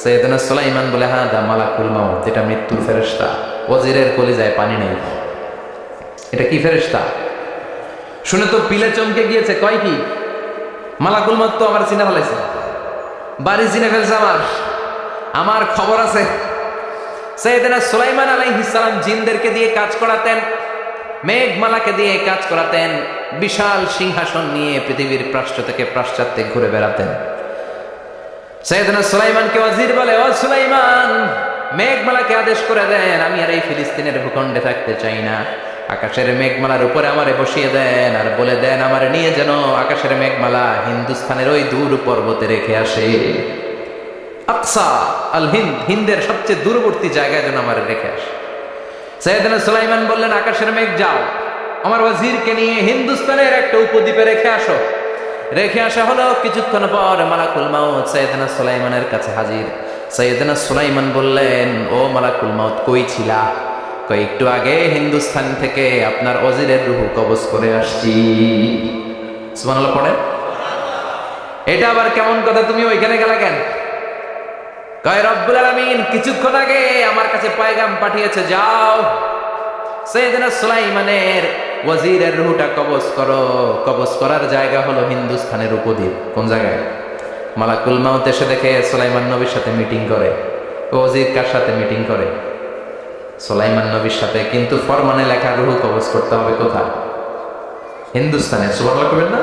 সাইয়েদনা সুলাইমান বলে, হাদা মালাকুল মাউত, এটা মৃত্যুর ফেরেশতা। ওয়াজিরের কলিজায় পানি নেই। এটা কি ফেরেশতা? শুনে তো পিলে চমকে গিয়েছে। কয় কি? মালাকুল মাউত তো আমার চিনে ফেলাইছে, বাড়ি চিনে ফেলছে, আমার খবর আছে। সাইয়েদনা সুলাইমান আলাইহিস সালাম জিনদেরকে দিয়ে কাজ করাতেন, মেঘমালাকে দিয়ে কাজ করাতেন, বিশাল সিংহাসন নিয়ে পৃথিবীর প্রাচ্য থেকে পাশ্চাত্যে ঘুরে বেড়াতেন। সাইয়েদনা সুলাইমানকে ওয়াজির বলে, ও সুলাইমান, মেঘমালাকে আদেশ করে দেন, আমি আর এই ফিলিস্তিনের ভূখণ্ডে থাকতে চাই না। আকাশের মেঘমালার উপরে আমারে বসিয়ে দেন, আর বলে দেন আমারে নিয়ে যেন আকাশের মেঘমালা হিন্দুস্তানের ওই দূর পর্বতে রেখে আসে। আকসা আল হিন্দ, হিন্দের সবচেয়ে দূরবর্তী জায়গায় যেন আমারে রেখে আসে। সাইয়েদনা সুলাইমান বললেন, আকাশের মেঘ যাও, আমার ওয়াজিরকে নিয়ে হিন্দুস্তানের একটা উপদ্বীপে রেখে আসো। রেখে আসা হলো। কিছুক্ষণ পর মালাকুল মাউত সাইয়েদনা সুলাইমানের কাছে হাজির। সাইয়েদনা সুলাইমান বললেন, ও মালাকুল মাউত, কই ছিলা? কই, একটু আগে হিন্দুস্তান থেকে আপনার ওয়াজিরের রূহ কবজ করে আসছি। সুবহানাল্লাহ পড়ে। এটা আবার কেমন কথা, তুমি ওইখানে গেলা কেন? কয়, রব্বুল আলামিন কিছুক্ষণ আগে আমার কাছে পয়গাম পাঠিয়েছে, যাও সাইয়েদনা সুলাইমানের ওয়াজিরের রূহটা কবজ করো। কবজ করার জায়গা হলো হিন্দুস্তানের উপদ্বীপ। কোন জায়গায়? মালাকুল মাউত এসে দেখে সুলাইমান নবীর সাথে মিটিং করে। ওয়াজির কার সাথে মিটিং করে? সুলাইমান নবীর সাথে। কিন্তু ফরমানে লেখা রূহ কবজ করতে হবে কোথায়? হিন্দুস্তানে। সুবহানাল্লাহ কইবেন না?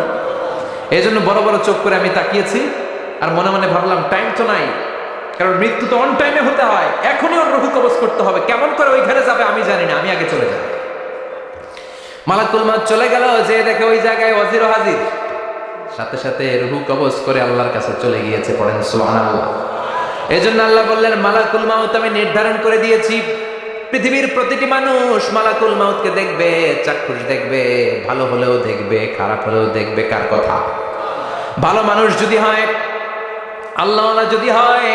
এই জন্য বড় বড় চোখ করে আমি তাকিয়েছি, আর মনে মনে ভাবলাম টাইম তো নাই, কারণ মৃত্যু তো অন টাইমে হতে হয়, এখনই ওর রূহ কবজ করতে হবে। কেমন করে ওইখানে যাবে আমি জানি না, আমি আগে চলে যাব। মালাকুল মাউত চলে গেল, যে দেখে ওই জায়গায় ওয়াজির হাজির। সাথে সাথে রূহ কবজ করে আল্লাহর কাছে চলে গিয়েছে। পড়েন সুবহানাল্লাহ। এজন্য আল্লাহ বললেন, মালাকুল মাউত আমি নির্ধারণ করে দিয়েছি, পৃথিবীর প্রতিটি মানুষ মালাকুল মাউতকে দেখবে, চাক্ষুষ দেখবে, ভালো হলেও দেখবে, খারাপ হলেও দেখবে। কার কথা? ভালো মানুষ যদি হয়, আল্লাহওয়ালা যদি হয়,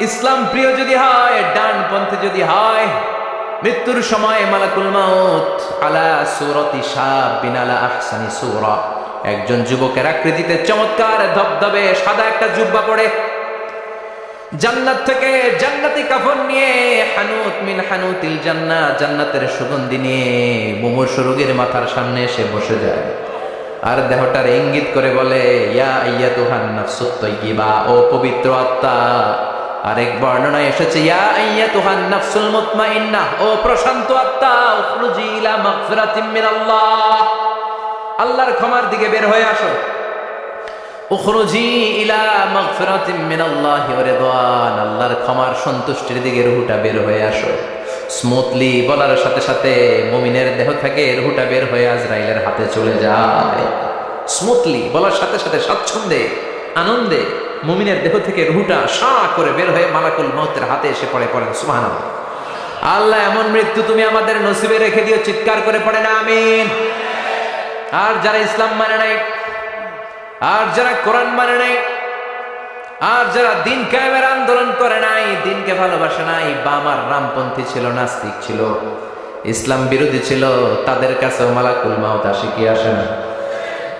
ইসলাম প্রিয় যদি হয়, ডানপন্থী যদি হয়, মৃত্যুর সময় মালাকুল মাউত আলা সূরাতি শাবিন আলা আহসানি সূরা, একজন যুবকের আকৃতিতে চমৎকার ধবধবে সাদা একটা জুব্বা পরে, জান্নাত থেকে জান্নাতি কাফন নিয়ে হানুত মিন হানুতিল জান্নাত, জান্নাতের সুগন্ধি নিয়ে মুমূর্ষু রোগীর মাথার সামনে এসে বসে যায় আর দেহটার ইঙ্গিত করে বলে, ইয়া আইয়াতুহান নাফসুত তাইয়্যিবা, ও পবিত্র আত্মা। আরেক বর্ণনায় এসেছে, ইয়া আইয়াতুহান নাফসুল মুতমাইন্নাহ, ও প্রশান্ত আত্মা, উখরুজি ইলা মাগফিরাতিম মিনাল্লাহ, আল্লাহর ক্ষমার দিকে বের হয়ে আসো। উখরুজি ইলা মাগফিরাতিম মিনাল্লাহি ওয়া রিদওয়ান, আল্লাহর ক্ষমার সন্তুষ্টির দিকে রূহটা বের হয়ে আসো। স্মুথলি বলার সাথে সাথে মুমিনের দেহ থেকে রূহটা বের হয়ে আজরাইলের হাতে চলে যায়। স্মুথলি বলার সাথে সাথে স্বাচ্ছন্দ্যে আনন্দে মুমিনের দেহ থেকে রূহটা সা করে বের হয়ে মালাকুল মউতের হাতে এসে পড়ে। পড়েন সুবহানাল্লাহ। আল্লাহ এমন মৃত্যু তুমি আমাদের নসিবে রেখে দিও, চিৎকার করে পড়েন আমিন। আর যারা ইসলাম মানে নাই, আর যারা কোরআন মানে নাই, আর যারা দিন কায়েমের আন্দোলন করে নাই, দিনকে ভালোবাসে নাই, বাম আর রামপন্থী ছিল, নাস্তিক ছিল, ইসলাম বিরোধী ছিল, তাদের কাছেও মালাকুল মাউত আসে কি আসে না?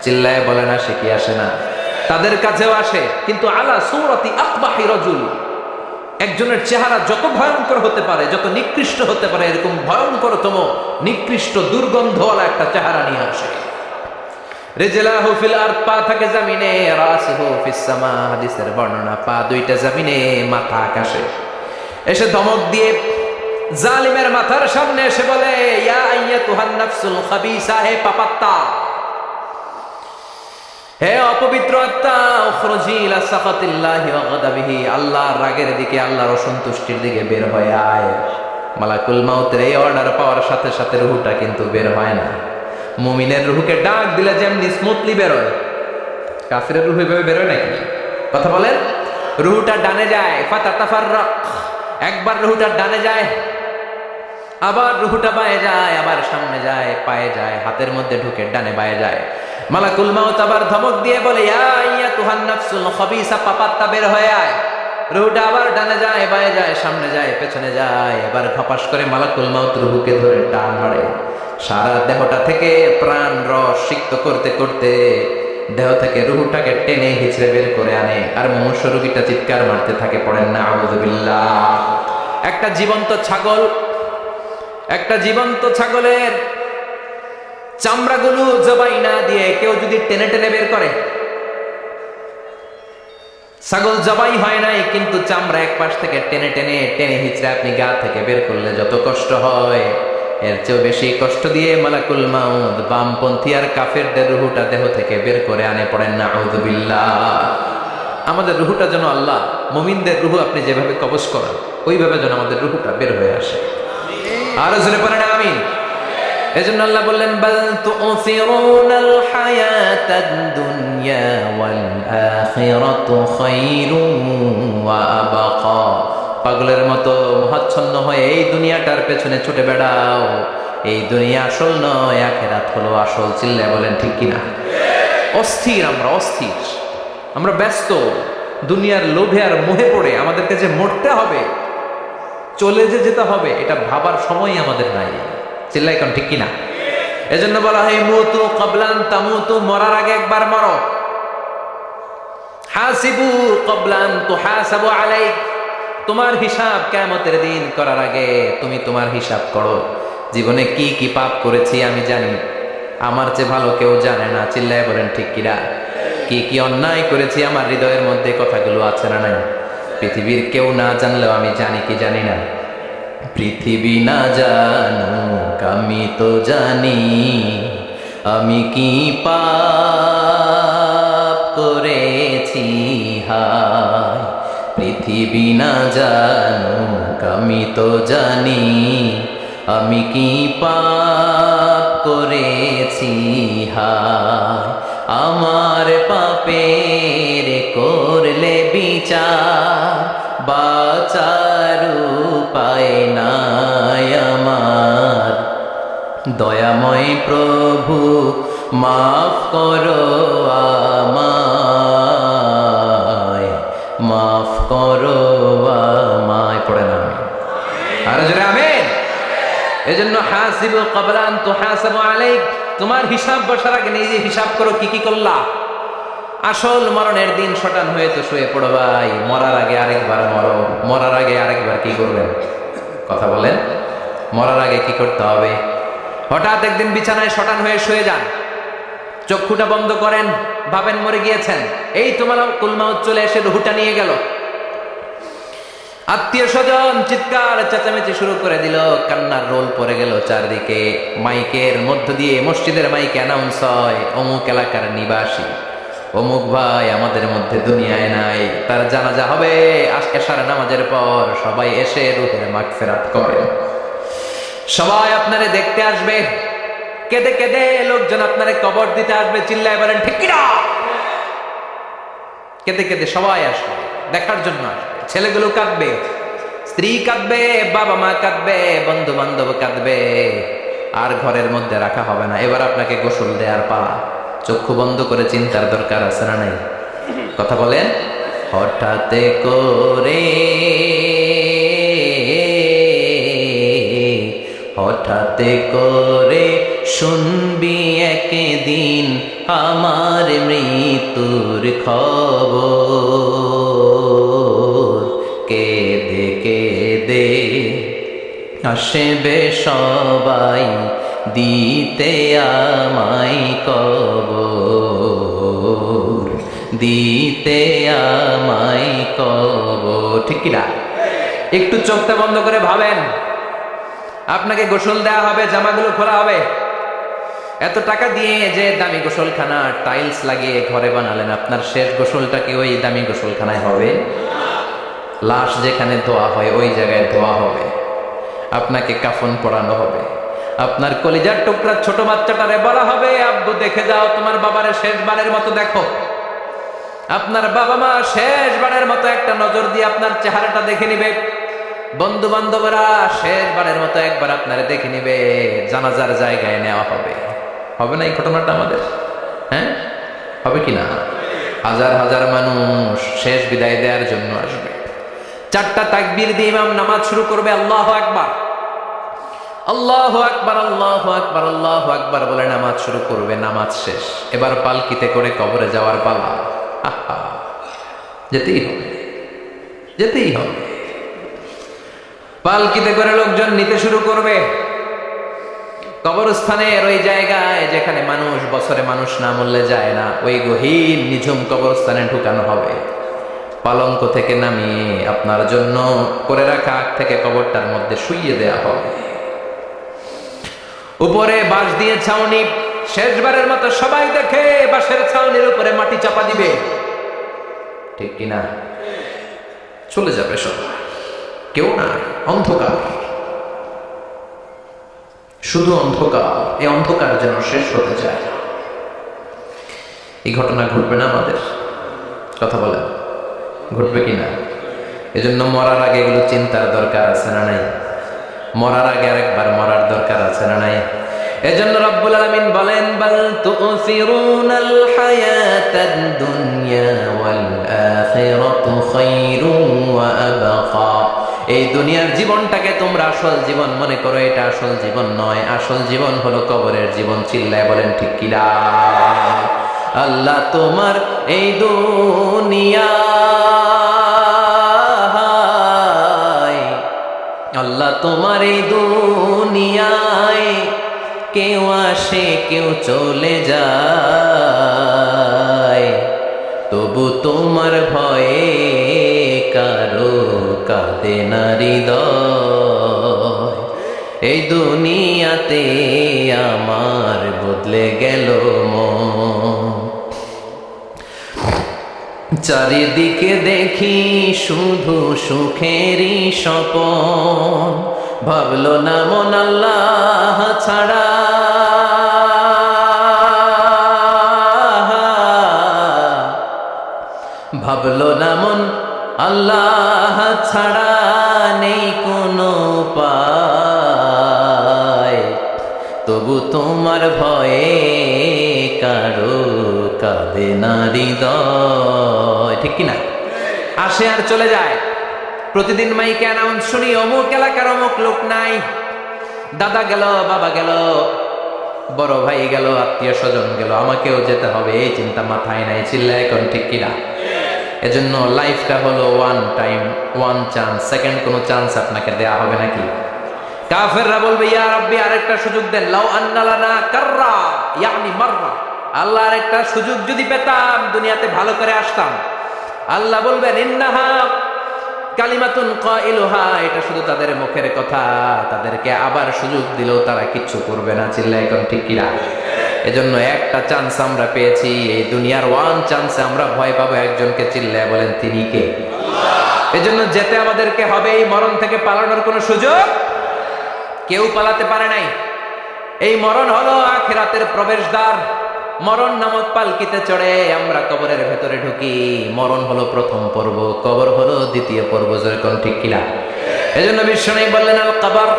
চিল্লায় বলেন আসে কি আসে না? তাদের কাছেও আসে, কিন্তু আলা সূরাতি আকবাহি রাজুল, একজনের চেহারা যত ভয়ঙ্কর হতে পারে, যত নিকৃষ্ট হতে পারে, এরকম ভয়ঙ্করতম নিকৃষ্ট দুর্গন্ধওয়ালা একটা চেহারা নিয়ে আসে। রিজলাহু ফিল আরদ, পা থাকে জমিনে, রাসুহু ফিস সামা, হাদিসের বর্ণনা, পা দুইটা জমিনে, মাথা আকাশে। এসে ধমক দিয়ে জালিমের মাথার সামনে এসে বলে, ইয়া আইয়াতুহান নাফসুল খাবিসা, হে পাপাত্তা, হে অপবিত্র আত্মা, উখরুজি ইলা সাখাতিল্লাহি ওয়া গাদাবিহি, আল্লাহর রাগের দিকে, আল্লাহর অসন্তুষ্টির দিকে বের হয়ে আয়। মালাকুল মাউতের এই অর্ডার পাওয়ার সাথে সাথে রূহটা কিন্তু বের হয় না। মুমিনের রূহকে ডাক দিলে যেমনি স্মুথলি বেরোয়, কাফিরের রূহ এভাবে বেরোয় নাকি? কথা বলেন। রূহটা ডানে যায়, ফাতাতাফাররাক, একবার রূহটা ডানে যায়, আবার রূহটা বায়ে যায়, আবার সামনে যায়, পায়ে যায়, হাতের মধ্যে ঢুকে ডানে বায়ে যায়। মালাকুল মাউত আবার ধমক দিয়ে বলে, ইয়া আইয়াতুহান নাফসুল খাবিসা, পাপাত্তা, বের হয়ে আয়। রূহটা আবার ডানে যায়, বায়ে যায়, সামনে যায়, পেছনে যায়। এবার খপাস করে মালাকুল মাউত রূহকে ধরে টান মারে। সারা দেহটা থেকে প্রাণ রস সিক্ত করতে করতে দেহ থেকে রূহটাকে টেনে হিচড়ে বের করে আনে। আর মুমূর্ষু রোগীটা চিৎকার মারতে থাকে, পড়েন না আউযু বিল্লাহ। একটা জীবন্ত ছাগলের চামড়াগুলো জবাই না দিয়ে কেউ যদি টেনে টেনে বের করে, ছাগল জবাই হয় নাই কিন্তু চামড়া এক পাশ থেকে টেনে টেনে টেনে হিচড়ে আপনি গা থেকে বের করলে যত কষ্ট হয়, এর চেয়েও বেশি কষ্ট দিয়ে মালাকুল মাউত বামপন্থী আর কাফেরদের রূহটা দেহ থেকে বের করে আনে। পড়েন না আউযু বিল্লাহ। আমাদের রূহটা যেন আল্লাহ, মুমিনদের রূহ আপনি যেভাবে কবজ করেন, ওইভাবে যেন আমাদের রূহটা বের হয়ে আসে। আর জোরে পড়েন আমিন। এজন্য আল্লাহ বললেন, বাল তু'সিরুনাল হায়াতাদ দুনিয়া ওয়াল আখিরাতু খায়রুন ওয়া আবকা। পাগলের মতো মোহাচ্ছন্ন হয়ে এই দুনিয়াটার পেছনে ছুটে বেড়াও, এই দুনিয়া আসল নয়, আখিরাত হলো আসল। চিল্লায় বলেন ঠিক কিনা? অস্থির, আমরা ব্যস্ত দুনিয়ার লোভে আর মোহে পড়ে আমাদেরকে যে মরতে হবে, চলে যে যেতে হবে, এটা ভাবার সময় আমাদের নাই। চিল্লাই কোন ঠিক কিনা? এজন্য বলা হয় মুতু ক্বাবলান তামুতু, মরার আগে একবার মরো। হাসিবু ক্বাবলান তুহাসাবু আলাইক, তোমার হিসাব কিয়ামতের দিন করার আগে তুমি তোমার হিসাব করো। জীবনে কি কি পাপ করেছি আমি জানি, আমার চেয়ে ভালো কেউ জানে না। চিল্লায় বলেন ঠিক কিনা? কি কি অন্যায় করেছি আমার হৃদয়ের মধ্যে কথাগুলো আছে না নাই? পৃথিবীর কেউ না জানলেও আমি জানি কি জানি না? পৃথিবী না জানুক আমি তো জানি, আমি কি পাপ করেছি হায়। পৃথিবী না জানুক আমি তো জানি, আমি কি পাপ করেছি হায়। আমার পাপের করলে বিচার, বাঁচার উপায় নাই আমার। দয়াময় প্রভু মাফ করো আমায়, মাফ করো আমায়। পড়ে না আমি আর জোরে আমিন। এজন্য হাসিবু ক্বাবলা আন তুহাসাবু আলাইক, তোমার হিসাব বসার আগে নিজে হিসাব করো কি কি করলা। আসল মরণের দিন শটান হয়ে তো শুয়ে পড়ো ভাই, মরার আগে আরেকবার মরো। মরার আগে আরেকবার কি করবেন? কথা বলেন, মরার আগে কি করতে হবে? হঠাৎ একদিন বিছানায় শটান হয়ে শুয়ে যান, চক্ষুটা বন্ধ করেন, ভাবেন মরে গিয়েছেন, এই তোমার কুলমাউত চলে এসে রুহুটা নিয়ে গেল। আত্মীয় স্বজন চিৎকার চেঁচামেচি শুরু করে দিল, কান্নার রোল পড়ে গেল চারদিকে। মাইকের মধ্য দিয়ে, মসজিদের মাইকে অ্যানাউন্স হয়, অমুক এলাকার নিবাসী অমুক ভাই আমাদের মধ্যে দুনিয়ায় নাই, তার জানাজা হবে এশার নামাজের পর। সবাই এসে রুহের মাগফিরাত করেন, সবাই আপনারে দেখতে আসবে, কেঁদে কেঁদে লোকজন আপনারে কবর দিতে আসবে। চিল্লায় বলেন ঠিক কিনা? কেঁদে কেঁদে সবাই আসবে, দেখার জন্য আসবে। ছেলেগুলো কাঁদবে, স্ত্রী কাঁদবে, বাবা মা কাঁদবে, বন্ধু বান্ধব কাঁদবে, আর ঘরের মধ্যে রাখা হবে না। এবার আপনাকে গোসল দেওয়ার পালা। চক্ষু বন্ধ করে চিন্তার দরকার আছে না নাই? কথা বলেন। হঠাৎ করে, হঠাৎ করে শুনবি একদিন আমার মৃত্যুর খবর। কেঁদে কেঁদে আসবে সবাই দিতে আমায় কবর, দিতে আমায় কবর। ঠিক কিনা? একটু চোখটা বন্ধ করে ভাবেন, আপনাকে গোসল দেওয়া হবে, জামাগুলো খোলা হবে। এত টাকা দিয়ে যে দামি গোসলখানা টাইলস লাগিয়ে ঘরে বানালেন, আপনার শেষ গোসলটা কি ওই দামি গোসলখানায় হবে? লাশ যেখানে ধোয়া হয় ওই জায়গায় ধোয়া হবে, আপনাকে কাফন পরানো হবে। আপনার কলিজার টুকরা ছোট বাচ্চাটারে বলা হবে, আব্বু দেখে যাও তোমার বাবারে শেষবারের মতো দেখো। আপনার বাবা মা শেষবারের মতো একটা নজর দিয়ে আপনার চেহারাটা দেখে নিবে। বন্ধু বান্ধবরা শেষবারের মতো একবার আপনারে দেখে নিবে, জানাজার জায়গায় নেওয়া হবে। হবে না এই ঘটনাটা আমাদের? হ্যাঁ, হবে কি না? হাজার হাজার মানুষ শেষ বিদায় দেওয়ার জন্য আসবে। চারটা তাকবীর দিয়ে ইমাম নামাজ শুরু করবে, আল্লাহু আকবার, আল্লাহু আকবার, আল্লাহু আকবার, আল্লাহু আকবার বলে নামাজ শুরু করবে। নামাজ শেষ, এবার পালকিতে করে কবরে যাওয়ার পালা। আহা, যেতেই হবে, যেতেই হবে। পালকিতে করে লোকজন নিতে শুরু করবে। কবরস্থানের ওই জায়গায় যেখানে মানুষ বছরে মানুষ না মরলে যায় না, ওই গহীন নিঝুম কবরস্থানে ঢুকানো হবে। পালঙ্ক থেকে নামিয়ে আপনার জন্য করে রাখা আগ থেকে কবরটার মধ্যে শুইয়ে দেয়া হবে। উপরে বাঁশ দিয়ে ছাউনি, শেষবারের মতো সবাই দেখে বাঁশের ছাউনির উপরে মাটি চাপা দিবে। ঠিক কিনা? চলে যাবে সবাই, কেউ না, অন্ধকার, শুধু অন্ধকার। এই অন্ধকার যেন শেষ হতে চায় না। এই ঘটনা ঘটবে না আমাদের? কথা বলেন, ঘটবে কিনা? এজন্য মরার আগে এগুলো চিন্তার দরকার আছে না নাই? মরার আগে আরেকবার মরার দরকার আছে না নাই? এজন্য রব্বুল আলামিন বলেন, বাল তুসিরুনাল হায়াতাদ দুনিয়া ওয়াল আখিরাতু খায়রুন ওয়া আবকা। এই দুনিয়ার জীবনটাকে তোমরা আসল জীবন মনে করো, এটা আসল জীবন নয়। আসল জীবন হলো কবরের জীবন। চিল্লায় বলেন ঠিক কিনা? আল্লাহ তোমার এই দুনিয়া, আল্লাহ তোমার এই দুনিয়ায় কেউ আসে কেউ চলে যায়, তবু তোমার ভয়ে কারো কাঁদে না হৃদয়। এই দুনিয়াতে আমার বদলে গেল মন। চারিদিকে দেখি শুধু সুখেরই স্বপন, ভাবলো না মন আল্লাহ ছাড়া, ভাবলো না মন আল্লাহ ছাড়া নেই কোনো উপায়, তবু তোমার ভয়ে কারো কাঁদে না হৃদয়। ঠিক কিনা? আসে আর চলে যায়। প্রতিদিন মাইকে অ্যানাউন্স শুনি, অমুক এলাকার অমুক লোক নাই, দাদা গেল, বাবা গেল, বড় ভাই গেল, আত্মীয় স্বজন গেল, আমাকেও যেতে হবে, এই চিন্তা মাথায় নাই। চিল্লায় এখন ঠিক কিনা? এজন্য লাইফটা হলো one time, one chance, second কোনো চান্স আপনাকে দেয়া হবে নাকি? কাফেররা বলবে ইয়া রাব্বি আরেকটা সুযোগ দেন, লাউ আন্না লানা কাররা ইয়ানি মাররা, আল্লাহ আরেকটা সুযোগ যদি পেতাম দুনিয়াতে ভালো করে আসতাম। আল্লাহ বলবেন ইন্নাহা কালিমাতুন কাইলুহা, এটা শুধু তাদের মুখের কথা, তাদেরকে আবার সুযোগ দিলেও তারা কিচ্ছু করবে না। চিল্লায় এখন ঠিক কিনা? এজন্য একটা চান্স আমরা পেয়েছি, এই দুনিয়ার ওয়ান চান্সে আমরা ভয় পাবো একজনকে। চিল্লায় বলেন তিনি কে? এজন্য যেতে আমাদেরকে হবে। এই মরণ থেকে পালানোর কোনো সুযোগ কেউ পালাতে পারে নাই। এই মরণ হলো আখিরাতের প্রবেশদ্বার। মরণ নামক পালকিতে চড়ে আমরা কবরের ভেতরে ঢুকি। মরণ হলো প্রথম পর্ব, কবর হলো দ্বিতীয় পর্ব। যেরকম ঠিক কিনা? এজন্য বিশ্বনবী বললেন আল কবর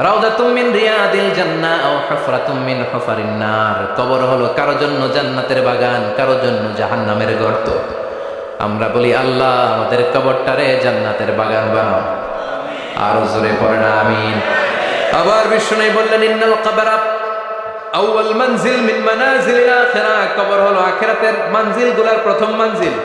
রাউদাতুম মিন রিয়াদিল জান্নাহ আও হুফরাতুম মিন হুফারিন নার। কবর হলো কারো জন্য জান্নাতের বাগান, কারো জন্য জাহান্নামের গর্ত। আমরা বলি আল্লাহ আমাদের কবরটারে জান্নাতের বাগান বানাও। আর জোরে পড়েন আমিন। আবার বিশ্বনবী বললেন ইন্নাল কবরা আউয়াল মানজিল মিন মানাজিলিল আখিরাহ। কবর হলো আখিরাতের মানজিলগুলোর প্রথম মানজিল।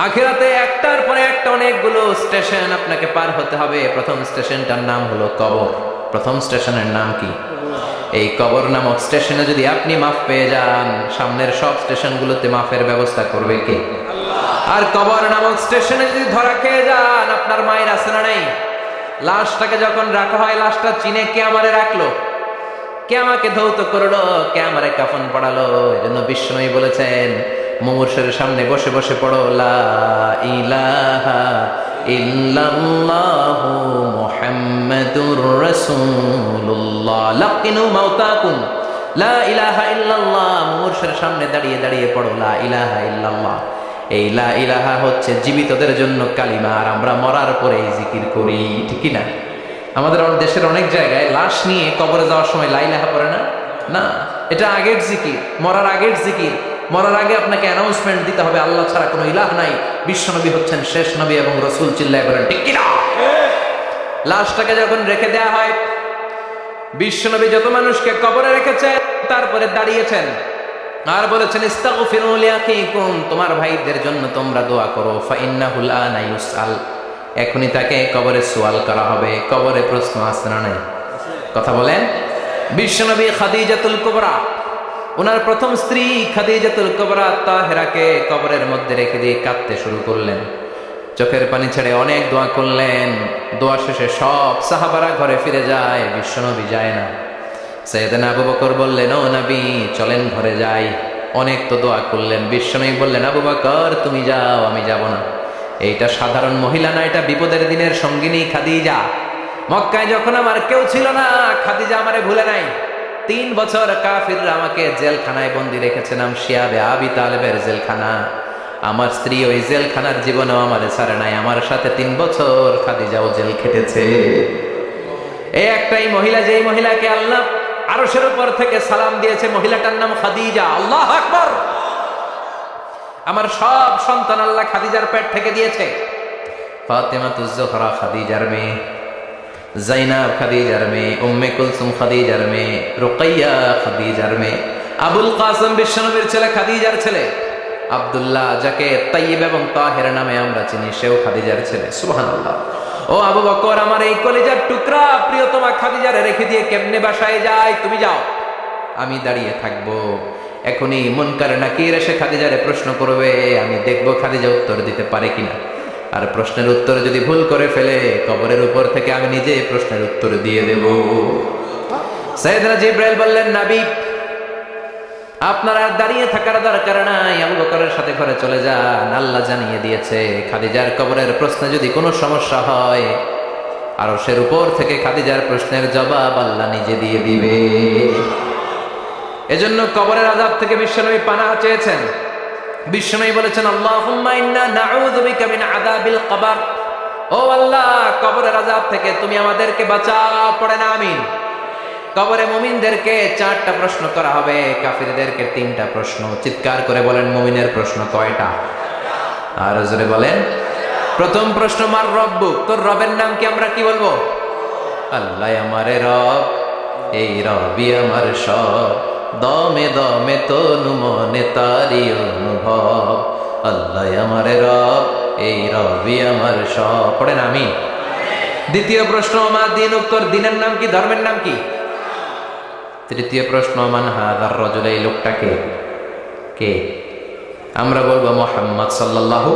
আখিরাতে একটার পরে একটা অনেকগুলো স্টেশন আপনাকে পার হতে হবে। প্রথম স্টেশনটার নাম হলো কবর। প্রথম স্টেশনের নাম কি? এই কবর নামক স্টেশনে যদি আপনি মাফ পেয়ে যান, সামনের সব স্টেশনগুলোতে মাফের ব্যবস্থা করবে কে? আল্লাহ। আর কবর নামক স্টেশনে যদি ধরা খেয়ে যান, আপনার মায়ের আছে না নাই? লাশটাকে যখন রাখা হয়, লাশটা চিনে কে আমারে রাখলো, কে আমাকে ধৌত করলো, কে আমারে কাফন পড়ালো। এজন্য বিশ্বনবী বলেছেন মুমূর্ষের সামনে বসে বসে পড়ো লা ইলাহা ইল্লাল্লাহু মুহাম্মাদুর রাসূলুল্লাহ। লাকিনু মাউতাকুম লা ইলাহা ইল্লাল্লাহ। মুমূর্ষের সামনে দাঁড়িয়ে দাঁড়িয়ে পড়ো লা ইলাহা ইল্লাল্লাহ। এই লা ইলাহা হচ্ছে জীবিতদের জন্য কালিমা, আর আমরা মরার পরে এই জিকির করি। ঠিক কি না? আমাদের দেশের অনেক জায়গায় লাশ নিয়ে কবরে যাওয়ার সময় লা ইলাহা পড়ে না। না, এটা আগের জিকির, মরার আগের জিকির। মরার আগে আপনাকে অ্যানাউন্সমেন্ট দিতে হবে আল্লাহ ছাড়া কোনো ইলাহ নাই, বিশ্বনবী হচ্ছেন শেষ নবী এবং রাসূল। চিল্লায় বলেন ঠিক কি না? লাশটাকে যখন রেখে দেয়া হয়, বিশ্বনবী যত মানুষকে কবরে রেখেছেন তারপরে দাঁড়িয়েছেন আর বলেছেন ইস্তাগফিরু লিআখিকুম, তোমার ভাইদের জন্য তোমরা দোয়া করো। ফাইন্নাহু আনা ইউসআল, এখনই তাকে কবরে সওয়াল করা হবে। কবরে প্রশ্ন আসছে না নাই? কথা বলেন। বিশ্বনবী খাদিজাতুল কুবরা, ওনার প্রথম স্ত্রী খাদিজাতুল কুবরা তাহেরাকে কবরের মধ্যে রেখে দিয়ে কাঁদতে শুরু করলেন। চোখের পানি ছেড়ে অনেক দোয়া করলেন। দোয়া শেষে সব সাহাবারা ঘরে ফিরে যায়, বিশ্বনবী যায় না। সাইয়েদনা আবু বকর বললেন ও নবী চলেন ঘরে যাই। অনেক তো দোয়া করলেন। বিশ্বনবী বললেন আবু বকর তুমি যাও, আমি যাব না। এইটা সাধারণ মহিলা না, এটা বিপদের দিনের সঙ্গিনী খাদিজা। মক্কায় যখন আমার কেউ ছিল না, খাদিজা আমারে ভুলে নাই। 3 বছর কাফিররা আমাকে জেলখানায় বন্দি রেখেছিলাম, শিয়াবে আবি তালেবের জেলখানা। আমার স্ত্রী ওই জেলখানার জীবনেও আমারে ছাড়ে নাই। আমার সাথে 3 বছর খাদিজাও জেল খেটেছে। এই একটাই মহিলা, যেই মহিলাকে আল্লাহ আরশের উপর থেকে সালাম দিয়েছে, মহিলাটার নাম খাদিজা। আল্লাহু আকবার। আমার সব সন্তান আল্লাহ খাদিজার পেট থেকে দিয়েছে। ফাতেমাতুজ জোহরা খাদিজার মেয়ে, জাইনাব খাদিজার মেয়ে, উম্মে কুলসুম খাদিজার মেয়ে, রুকাইয়া খাদিজার মেয়ে, আবুল কাসেম বিশ্বনবীর ছেলে খাদিজার ছেলে, আব্দুল্লাহ যাকে তাইয়্যিব এবং তাহের নামে আমরা চিনি, সেও খাদিজার ছেলে। সুবহানাল্লাহ। ও আবু বকর, আমার এই কলিজার টুকরা প্রিয়তমা খাদিজারে রেখে দিয়ে কেমনে বাসায় যায়? তুমি যাও, আমি দাঁড়িয়ে থাকবো। এখনই মুনকার নাকির এসে খাদিজারে প্রশ্ন করবে, আমি দেখবো খাদিজা উত্তর দিতে পারে কিনা। আর প্রশ্নের উত্তর যদি ভুল করে ফেলে, কবরের উপর থেকে আমি নিজে প্রশ্নের উত্তর দিয়ে দেব। সাইয়েদনা জিবরাইল বললেন নবী আপনার আর দাঁড়িয়ে থাকার দরকার নাই, আবু বকরের সাথে ঘরে চলে যান। আল্লাহ জানিয়ে দিয়েছে খাদিজার কবরের প্রশ্নে যদি কোনো সমস্যা হয়, আরশের উপর থেকে খাদিজার প্রশ্নের জবাব আল্লাহ নিজে দিয়ে দিবে। এজন্য কবরের আযাব থেকে বিশ্বনবী পানাহ চেয়েছেন। বিশ্বনবী বলেছেন আল্লাহুম্মা ইন্না নাউযু বিকা মিন আযাবিল কবর। ও আল্লাহ, কবরের আযাব থেকে তুমি আমাদেরকে বাঁচাও। পড়েন আমিন। কবরে মুমিনদেরকে 4টা প্রশ্ন করা হবে, কাফিরদেরকে 3টা প্রশ্ন। চিৎকার করে বলেন মুমিনের প্রশ্ন কয়টা? আর জোরে বলেন। প্রথম প্রশ্ন মার রব্বুক, তোর রবের নাম কি? আমরা কি বলবো? আল্লাহ আমারে রব। এই রবি আমার সব, দমে দমে তনু মনে তারি অনুভব। আল্লাহ আমার রব, এই রবি আমার সব। পড়েন আমি। দ্বিতীয় প্রশ্ন, মা দিন, উত্তর দিনের নাম কি, ধর্মের নাম কি? তৃতীয় প্রশ্ন, মান হাদার রাজুল, এই লোকটাকে কে? আমরা বলবো মুহাম্মদ সাল্লাল্লাহু।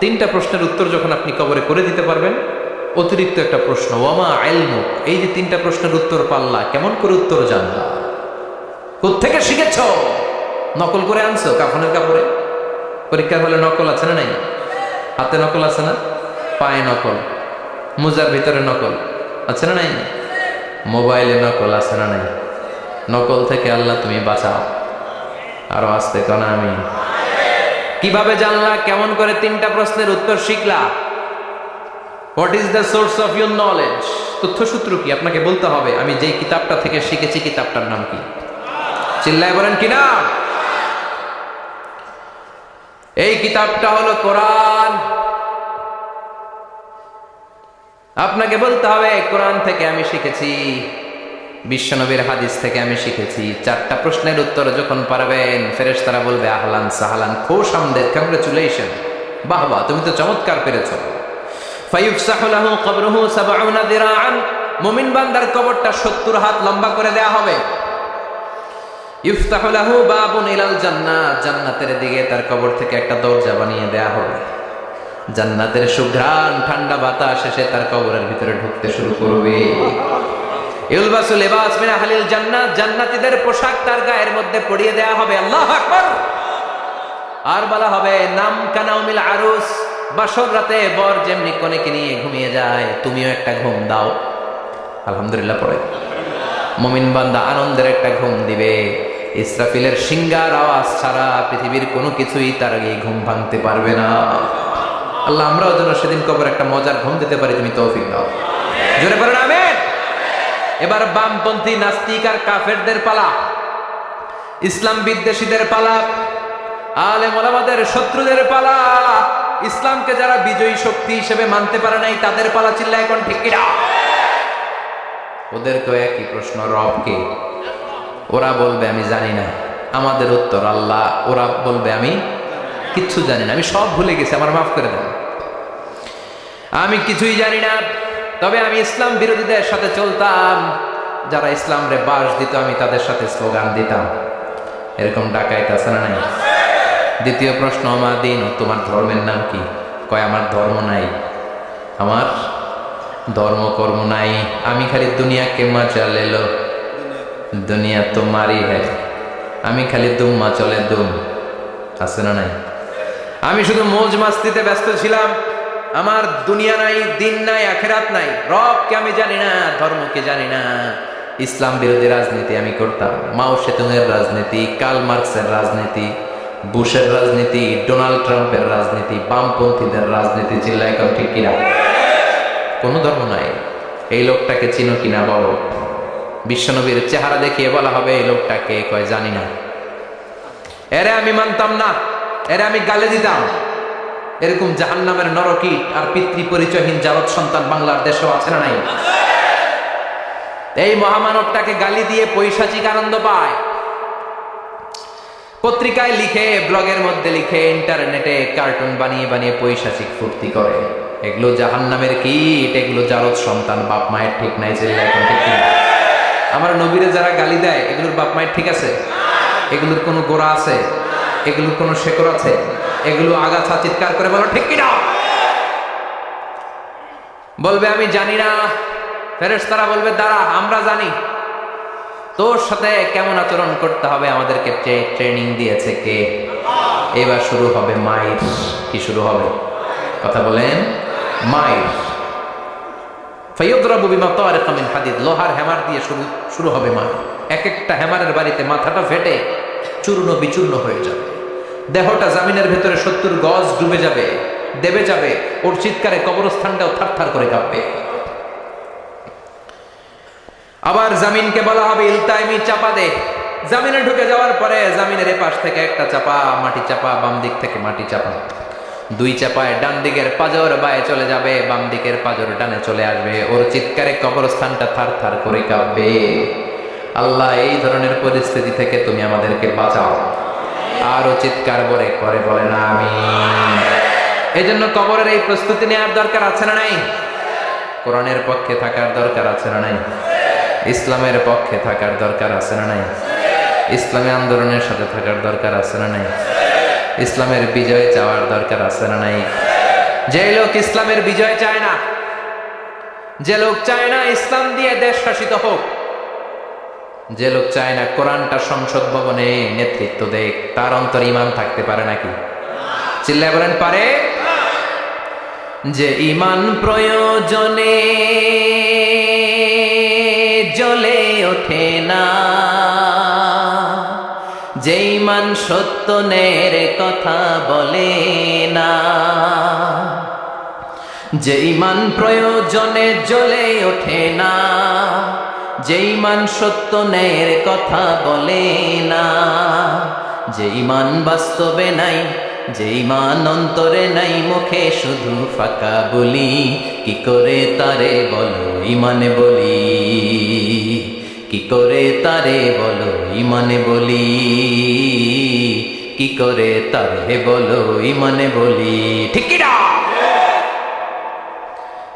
তিনটা প্রশ্নের উত্তর যখন আপনি কবরে করে দিতে পারবেন, অতিরিক্ত একটা প্রশ্ন, ওয়ামা ইলমু, এই যে তিনটা প্রশ্নের উত্তর পাল্লা, কেমন করে উত্তর জানলা? কোত্থেকে শিখেছ? নকল করে আনছো কাফনের কাপড়ে? পরীক্ষার হলে নকল আছে না নাই? হাতে নকল আছে না? পায়ে নকল, মোজার ভিতরে নকল আছে না নাই? মোবাইলে নকল আছে না নাই? নকল থেকে আল্লাহ তুমি বাঁচাও। আরো আসতে কানা আমি। কিভাবে জানলা? কেমন করে তিনটা প্রশ্নের উত্তর শিখলা? What is the source of your knowledge? তথ্যসূত্র কি? আপনাকে বলতে হবে আমি যেই কিতাবটা থেকে শিখেছি কিতাবটার নাম কি। চিল্লায় বলেন কিনা? এই কিতাবটা হলো কোরআন। আপনাকে বলতে হবে কোরআন থেকে আমি শিখেছি, বিশ্বনবীর হাদিস থেকে আমি শিখেছি। চারটা প্রশ্নের উত্তর যখন পারবেন, ফেরেশতারা বলবে আহলান সাহলান, খুশ আমদেদ, কংগ্রেচুলেশন, বাহ বাহ, তুমি তো চমৎকার পেরেছো। ফায়ুফসাহু লাহু কবরুহু ৭০ যিরাআন, মুমিন বান্দার কবরটা ৭০ হাত লম্বা করে দেয়া হবে। ইফতাহু লাহু বাবুন ইলাল জান্নাহ, জান্নাতের দিকে তার কবর থেকে একটা দরজা বানিয়ে দেয়া হবে। জান্নাতের সুঘ্রাণ ঠান্ডা বাতাস এসে তার কবরের ভিতরে ঢুকতে শুরু করবে। ইলবাসু লিবাস মিন আহলিল জান্নাত, জান্নাতীদের পোশাক তার গায়ের মধ্যে পরিয়ে দেয়া হবে। আল্লাহু আকবার। আর বলা হবে নাম কানাউমিল আরুস, বাসর রাতে বর যেমনি কনেকে নিয়ে ঘুমিয়ে যায়, তুমিও একটা ঘুম দাও। আলহামদুলিল্লাহ পড়ে। মুমিন বান্দা আনন্দের একটা ঘুম দিবে। ইসরাফিলের সিংগার আওয়াজ ছাড়া পৃথিবীর কোনো কিছুই তার আগে ঘুম ভাঙতে পারবে না। আল্লাহ আমরাও যেন সেদিন কবর একটা মজার ঘুম দিতে পারি, তুমি তৌফিক দাও। জোরে পড়েন আমিন। এবার বামপন্থী নাস্তিক আর কাফেরদের পালা, ইসলাম বিদ্বেষীদের পালা, আলেম ওলামাদের শত্রুদের পালা, ইসলামকে যারা বিজয়ী শক্তি হিসেবে মানতে পারে নাই তাদের পালা। চিল্লা এখন ঠিক কিনা? ওদেরকে একই প্রশ্ন, রব কে? ওরা বলবে আমি জানি না। আমাদের উত্তর আল্লাহ। ওরা বলবে আমি কিচ্ছু জানি না, আমি সব ভুলে গেছি, আমার মাফ করে দেন, আমি কিছুই জানি না। তবে আমি ইসলাম বিরোধীদের সাথে চলতাম, যারা ইসলাম রে বাস দিত আমি তাদের সাথে স্লোগান দিতাম। এরকম ডাকাইত আছে না নাই? দ্বিতীয় প্রশ্ন, মা দিন, তোমার ধর্মের নাম কি? কয় আমার ধর্ম নাই, আমার ধর্ম কর্ম নাই, আমি খালি দুনিয়াকে মজা লেলো, দুনিয়া তোমারই হ্যাঁ, আমি খালি দুম্মা চলে দুম। আছে না নাই? আমি শুধু মৌজ মাস্তিতে ব্যস্ত ছিলাম, আমার দুনিয়া নাই, দিন নাই, আখেরাত নাই, রবকে আমি জানি না, ধর্মকে জানি না। ইসলাম বিরোধী রাজনীতি আমি করতাম, মাও সেতুংয়ের রাজনীতি, কার্ল মার্কসের রাজনীতি, বুশের রাজনীতি, ডোনাল্ড ট্রাম্পের রাজনীতি, বামপন্থীদের রাজনীতি। চিল্লায় কম ঠিক কিনা? কোনো ধর্ম নাই। এই লোকটাকে চিনো কিনা বলো? বিশ্বনবীর চেহারা দেখিয়ে বলা হবে এই লোকটাকে, কয় জানি না। এরে আমি মানতাম না, এরে আমি গালে দিতাম। এরকম জাহান্নামের নরকীট আর পিতৃ পরিচয়হীন জারদ সন্তান বাংলার দেশেও আছে না নাই? এই মহামানবটাকে গালি দিয়ে পৈশাচিক আনন্দ পায়। পত্রিকায় লিখে, ব্লগের মধ্যে লিখে, ইন্টারনেটে কার্টুন বানিয়ে বানিয়ে পৈশাচিক ফুর্তি করে। এগুলো জাহান্নামের কীট, এগুলো জারদ সন্তান, বাপ মায়ের ঠিক নাই। আমার নবীরে যারা গালি দেয় এগুলোর বাপ মায়ের ঠিক আছে? এগুলোর কোনো গোড়া আছে? এগুলোর কোনো শেকড় আছে? এগুলো আগাছা চিৎকার করে বলো ঠিক কিনা? বলবে আমি জানি না। ফেরেশতারা বলবে দাঁড়া, আমরা জানি। তোর সাথে কেমন আচরণ করতে হবে আমাদেরকে ট্রেনিং দিয়েছে কে? এবার শুরু হবে মাইর। কি শুরু হবে? কথা বলেন। মাইর। ফায়ুদরাবু বিমা তারিকা মিন হাদিদ, লোহার হ্যামার দিয়ে শুরু হবে মার। এক একটা হ্যামারের বাড়িতে মাথাটা ফেটে চূর্ণ বিচূর্ণ হয়ে যাবে, দেহটা জামিনের ভেতরে ৭০ গজ ডুবে যাবে, দেবে যাবে। ওর চিৎকারে কবরস্থানটাও থারথার করে কাঁপবে। আবার জামিনকে বলা হবে ইলতাইমি, চাপা দে। জামিনে ঢুকে যাওয়ার পরে জামিনের এপাশ থেকে একটা চাপা, মাটি চাপা, বাম দিক থেকে মাটি চাপা। দুই চাপায় ডান দিকের পাজর বায়ে চলে যাবে, বাম দিকের পাজর ডানে চলে আসবে, ওর চিৎকারে কবরস্থানটা থার থার করে কাঁপবে। আল্লাহ, এই ধরনের পরিস্থিতি থেকে তুমি আমাদেরকে বাঁচাও। আরো চিৎকার করে বলেন আমিন। এই জন্য কবরের এই প্রস্তুতি নেওয়ার দরকার আছে না নাই? কোরআনের পক্ষে থাকার দরকার আছে না নাই? ইসলামের পক্ষে থাকার দরকার আছে না নাই? ইসলামী আন্দোলনের সাথে থাকার দরকার আছে না নাই? ইসলামের বিজয় চাওয়ার দরকার আছে না নাই? যে লোক ইসলামের বিজয় চায় না, যে লোক চায় না ইসলাম দিয়ে দেশ শাসিত হোক, যে লোক চায় না কোরআনটা সংসদ ভবনে নেতৃত্ব দেখ, তার অন্তর ঈমান থাকতে পারে নাকি? চিল্লায় বলেন পারে? যে ঈমান প্রয়োজনে জ্বলে ওঠে না, যে ঈমান সত্য ন্যায়ের কথা বলে না, যে ঈমান প্রয়োজনে জ্বলে ওঠে না, যে ঈমান সত্য ন্যায়ের কথা বলে না, যে ঈমান বাস্তবে নাই, যে ঈমান অন্তরে নাই, মুখে শুধু ফাঁকা বলি, কি করে তারে বলো ঈমানে বলি, কি করে তারে বলো ঈমানে বলি, কি করে তারে বলো ঈমানে বলি। ঠিক কি না?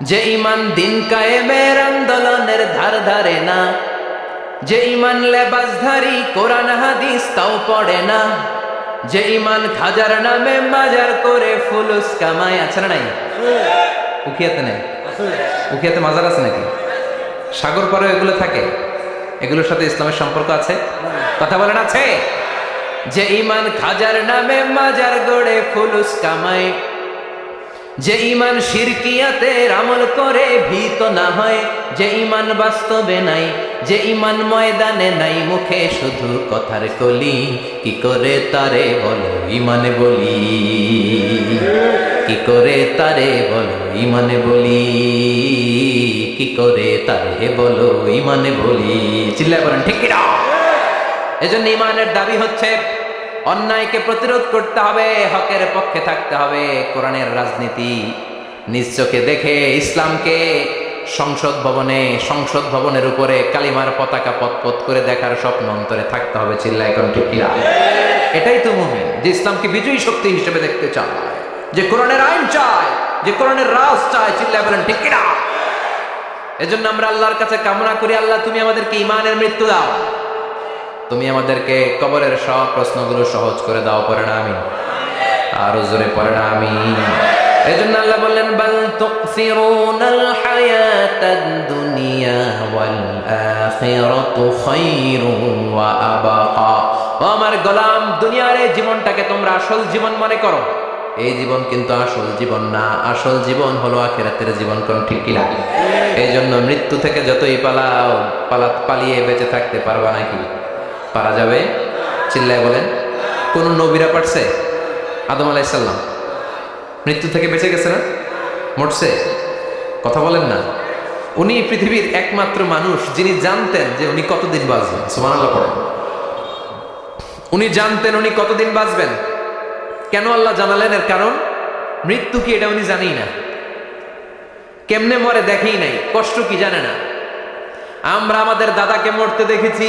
যে ঈমান দিন কায়েমের আন্দোলনের ধার ধারে না, যে ঈমান লেবাসধারী কোরআন হাদিস তাও পড়ে না, যে ঈমান খাজার নামে মাজার করে ফুলুস কামায়, আছে না নাই? উখিয়াতে নেই? উখিয়াতে মাজার আছে নাকি? সাগর পারে এগুলো থাকে? এগুলোর সাথে ইসলামের সম্পর্ক আছে? কথা বলেন আছে? যে ঈমান খাজার নামে মাজার গড়ে ফুলুস কামায়, যে ঈমান শিরকিয়াতের আমল করে ভীত না হয়, যে ঈমান বাস্তবে নাই, যে ঈমান ময়দানে নাই, মুখে শুধু কথার কলি, কি করে তারে বলো ঈমানে বলি, কি করে তারে বলো ঈমানে বলি, কি করে তারে বলো ঈমানে বলি। চিল্লায় বলেন ঠিক কি না? এজন্য ঈমানের দাবি হচ্ছে অন্যায়কে প্রতিরোধ করতে হবে, হকের পক্ষে থাকতে হবে। কোরআনের রাজনীতি নিজ চোখে দেখে ইসলামকে সংসদ ভবনের উপরে কালিমার পতাকা পতপত করে দেখার স্বপ্ন অন্তরে থাকতে হবে। চিল্লায় এখন ঠিক কিনা? এটাই তো মুমিন, যে ইসলামকে বিজয়ী শক্তি হিসেবে দেখতে চায়, যে কোরআনের আইন চায়, যে কোরআনের রাজ চায়। চিল্লায় বলেন ঠিক কিনা? এজন্য আমরা আল্লাহর কাছে কামনা করি, আল্লাহ তুমি আমাদেরকে ঈমানের মৃত্যু দাও, তুমি আমাদেরকে কবরের সব প্রশ্নগুলো সহজ করে দাও। পড়ে না আমিন? আরো জোরে পড়ে না আমিন? এজন্য আল্লাহ বললেন বাল তুকসিরুনাল হায়াতাদ দুনিয়া ওয়াল আখিরাতু খায়রুন ওয়া আবাকা। ও আমার গোলাম, দুনিয়ার এই জীবনটাকে তোমরা আসল জীবন মনে করো, এই জীবন কিন্তু আসল জীবন না। আসল জীবন হলো আখিরাতের জীবন। কোন ঠিক কিনা? এই জন্য মৃত্যু থেকে যতই পালিয়ে বেঁচে থাকতে পারবা নাকি? পারা যাবে? চিল্লায় বলেন। কোন নবীরা পারছে? আদম আলাইহিস সালাম মৃত্যু থেকে বেঁচে গেছে না? মরছে? কথা বলেন না। উনি পৃথিবীর একমাত্র মানুষ যিনি জানতেন যে উনি কতদিন বাঁচবেন। সুবহানাল্লাহ পড়েন। উনি জানতেন উনি কতদিন বাঁচবেন। কেন আল্লাহ জানালেন? এর কারণ মৃত্যু কি এটা উনি জানেই না, কেমনে মরে দেখেই নাই, কষ্ট কি জানে না। আমরা আমাদের দাদাকে মরতে দেখেছি,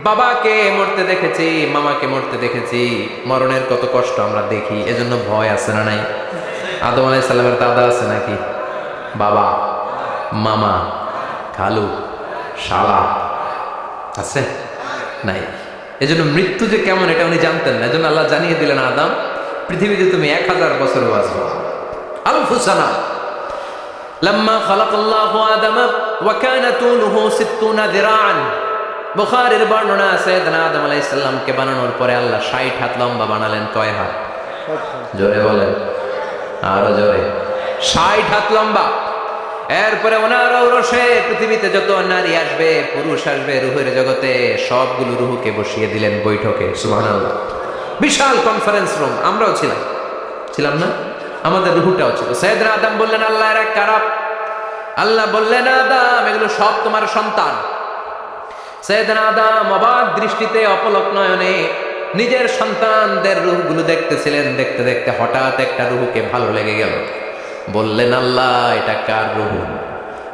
বাবাকে মরতে দেখেছি, মামাকে মরতে দেখেছি, মরণের কত কষ্ট আমরা দেখি। এজন্য ভয় আছে না নাই? আদম আলাইহিস সালামের দাদা আছে নাকি? বাবা, মামা, খালু, শালা আছে? নাই। এজন্য মৃত্যু যে কেমন এটা উনি জানতেন না। এজন্য আল্লাহ জানিয়ে দিলেন, আদম পৃথিবীতে তুমি 1000 বছর বাঁচবে। আলফুসানা লাম্মা খালাকাল্লাহু আদম ওয়া কানা তুলুহু 60 যিরাআন। বুখারীর বর্ণনা আছে, আদম আলাইহিস সালামকে বানানোর পরে আল্লাহ 60 হাত লম্বা বানালেন। কয় হাত? জোরে বলেন, আরো জোরে। 60 হাত লম্বা। এরপরে ওনার ঔরসে পৃথিবীতে যত নারী আসবে, পুরুষ আসবে রূহের জগতে, সবগুলো রূহকে বসিয়ে দিলেন বৈঠকে। সুবহানাল্লাহ। বিশাল কনফারেন্স রুম। আমরাও ছিলাম না? আমাদের রূহটাও ছিল। সাইয়েদনা আদম বললেন, আল্লাহ এরা কারা? আল্লাহ বললেন, আদম এগুলো সব তোমার সন্তান। সাইয়েদনা আদম অবাক দৃষ্টিতে অপলক নয়নে নিজের সন্তানদের রূহগুলো দেখতেছিলেন। দেখতে দেখতে হঠাৎ একটা রূহকে ভালো লেগে গেল। বললেন, আল্লাহ এটা কার রূহ?